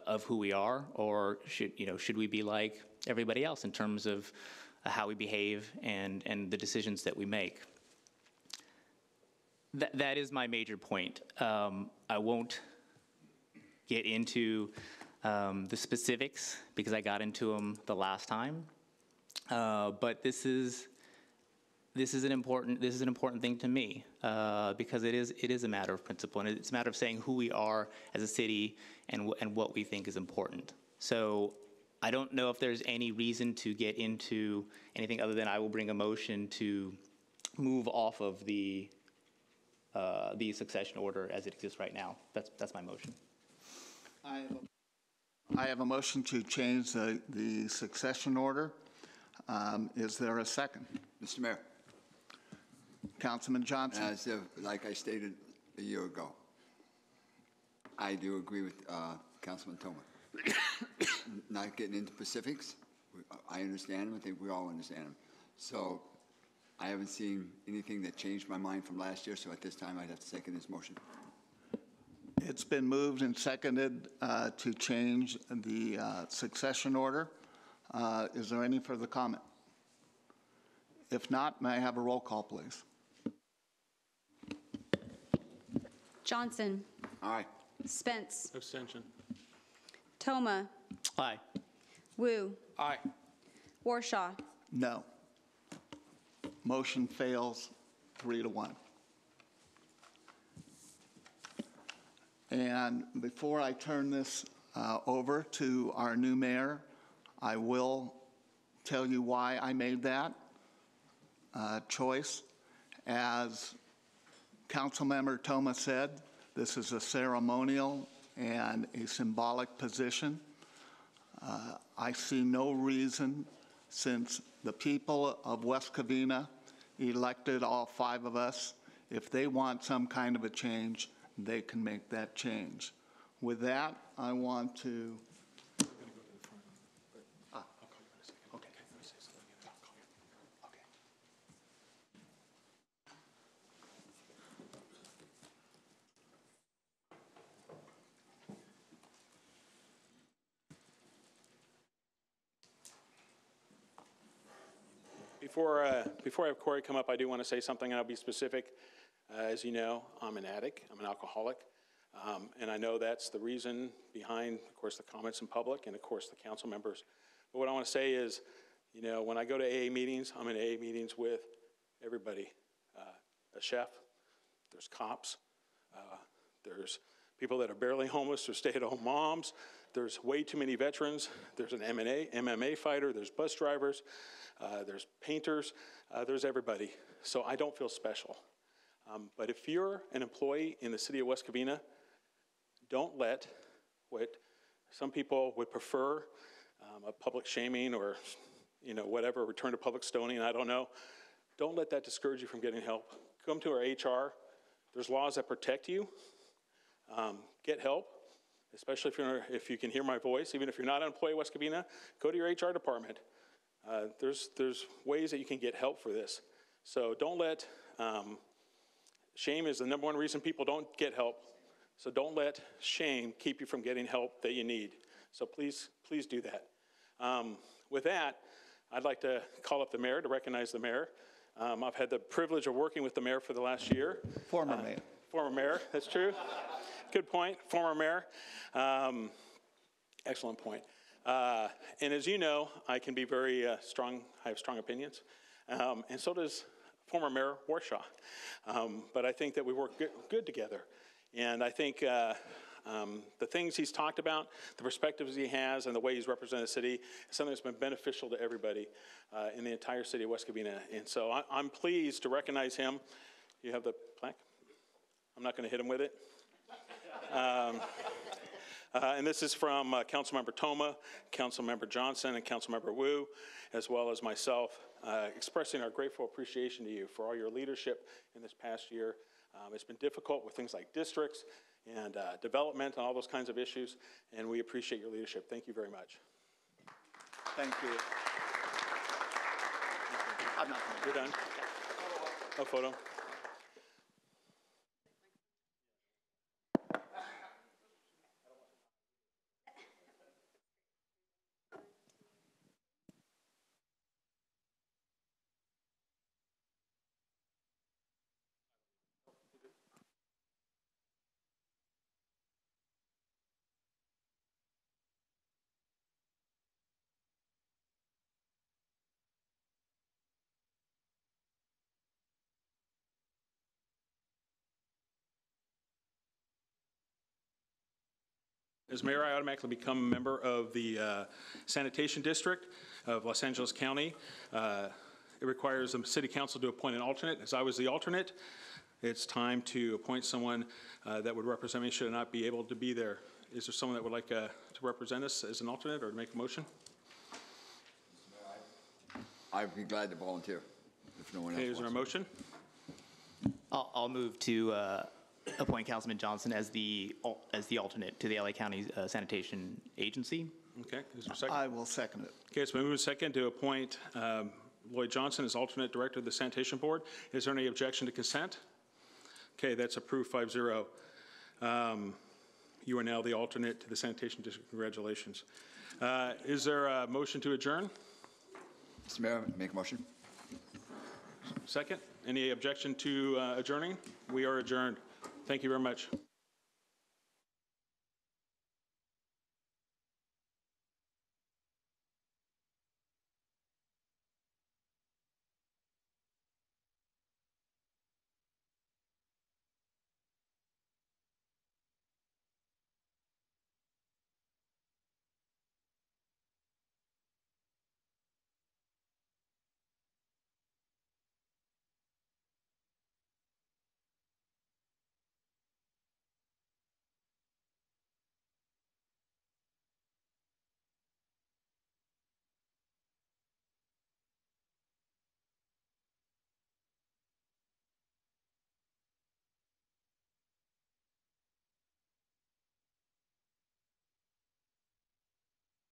of who we are? Or should we be like everybody else in terms of how we behave and the decisions that we make? That is my major point. I won't get into the specifics because I got into them the last time. But this is an important thing to me because it is a matter of principle, and it's a matter of saying who we are as a city and what we think is important. So I don't know if there's any reason to get into anything other than I will bring a motion to move off of the succession order as it exists right now. That's my motion. I have a motion to change the succession order. Is there a second? Mr. Mayor. Councilman Johnson. Like I stated a year ago, I do agree with Councilman Toma. Not getting into specifics, I understand them. I think we all understand them. So I haven't seen anything that changed my mind from last year, so at this time I'd have to second this motion. It's been moved and seconded to change the succession order. Is there any further comment? If not, may I have a roll call, please? Johnson. Aye. Spence. Abstention. Toma. Aye. Wu. Aye. Warshaw. No. Motion fails 3-1. And before I turn this over to our new mayor, I will tell you why I made that choice. As Councilmember Toma said, this is a ceremonial and a symbolic position. I see no reason, since the people of West Covina elected all 5 of us, if they want some kind of a change, they can make that change. With that, I want to... Before I have Corey come up, I do want to say something, and I'll be specific. As you know, I'm an addict. I'm an alcoholic. And I know that's the reason behind, of course, the comments in public and, of course, the council members. But what I want to say is, you know, when I go to AA meetings, I'm in AA meetings with everybody. A chef, there's cops, there's people that are barely homeless, there's stay-at-home moms, there's way too many veterans, there's an MMA fighter, there's bus drivers, there's painters, there's everybody. So I don't feel special. But if you're an employee in the city of West Covina, don't let what some people would prefer, a public shaming or, you know, whatever, return to public stoning, I don't know. Don't let that discourage you from getting help. Come to our HR. There's laws that protect you. Get help, especially if you can hear my voice. Even if you're not an employee of West Covina, go to your HR department. There's ways that you can get help for this. So don't let, shame is the #1 reason people don't get help. So don't let shame keep you from getting help that you need. So please do that. With that, I'd like to call up the mayor to recognize the mayor. I've had the privilege of working with the mayor for the last year. Former mayor. Former mayor, that's true. Good point, former mayor. Excellent point. And as you know, I can be very strong, I have strong opinions. And so does former Mayor Warshaw. But I think that we work good together. And I think the things he's talked about, the perspectives he has, and the way he's represented the city is something that's been beneficial to everybody in the entire city of West Covina. And so I'm pleased to recognize him. You have the plaque? I'm not going to hit him with it. And this is from Councilmember Toma, Councilmember Johnson, and Councilmember Wu, as well as myself, expressing our grateful appreciation to you for all your leadership in this past year. It's been difficult with things like districts and development and all those kinds of issues, and we appreciate your leadership. Thank you very much. Thank you. You're done? A photo. As mayor, I automatically become a member of the sanitation district of Los Angeles County. It requires the city council to appoint an alternate. As I was the alternate, it's time to appoint someone that would represent me should I not be able to be there. Is there someone that would like to represent us as an alternate or to make a motion? I'd be glad to volunteer if no one else Okay, is there a motion? I'll move to appoint Councilman Johnson as the alternate to the LA County Sanitation Agency. Okay, is there a second? I will second it. Okay, it's been moved and second to appoint Lloyd Johnson as alternate director of the Sanitation Board. Is there any objection to consent? Okay, that's approved 5-0. You are now the alternate to the Sanitation District. Congratulations. Is there a motion to adjourn? Mr. Mayor, make a motion. Second. Any objection to adjourning? We are adjourned. Thank you very much.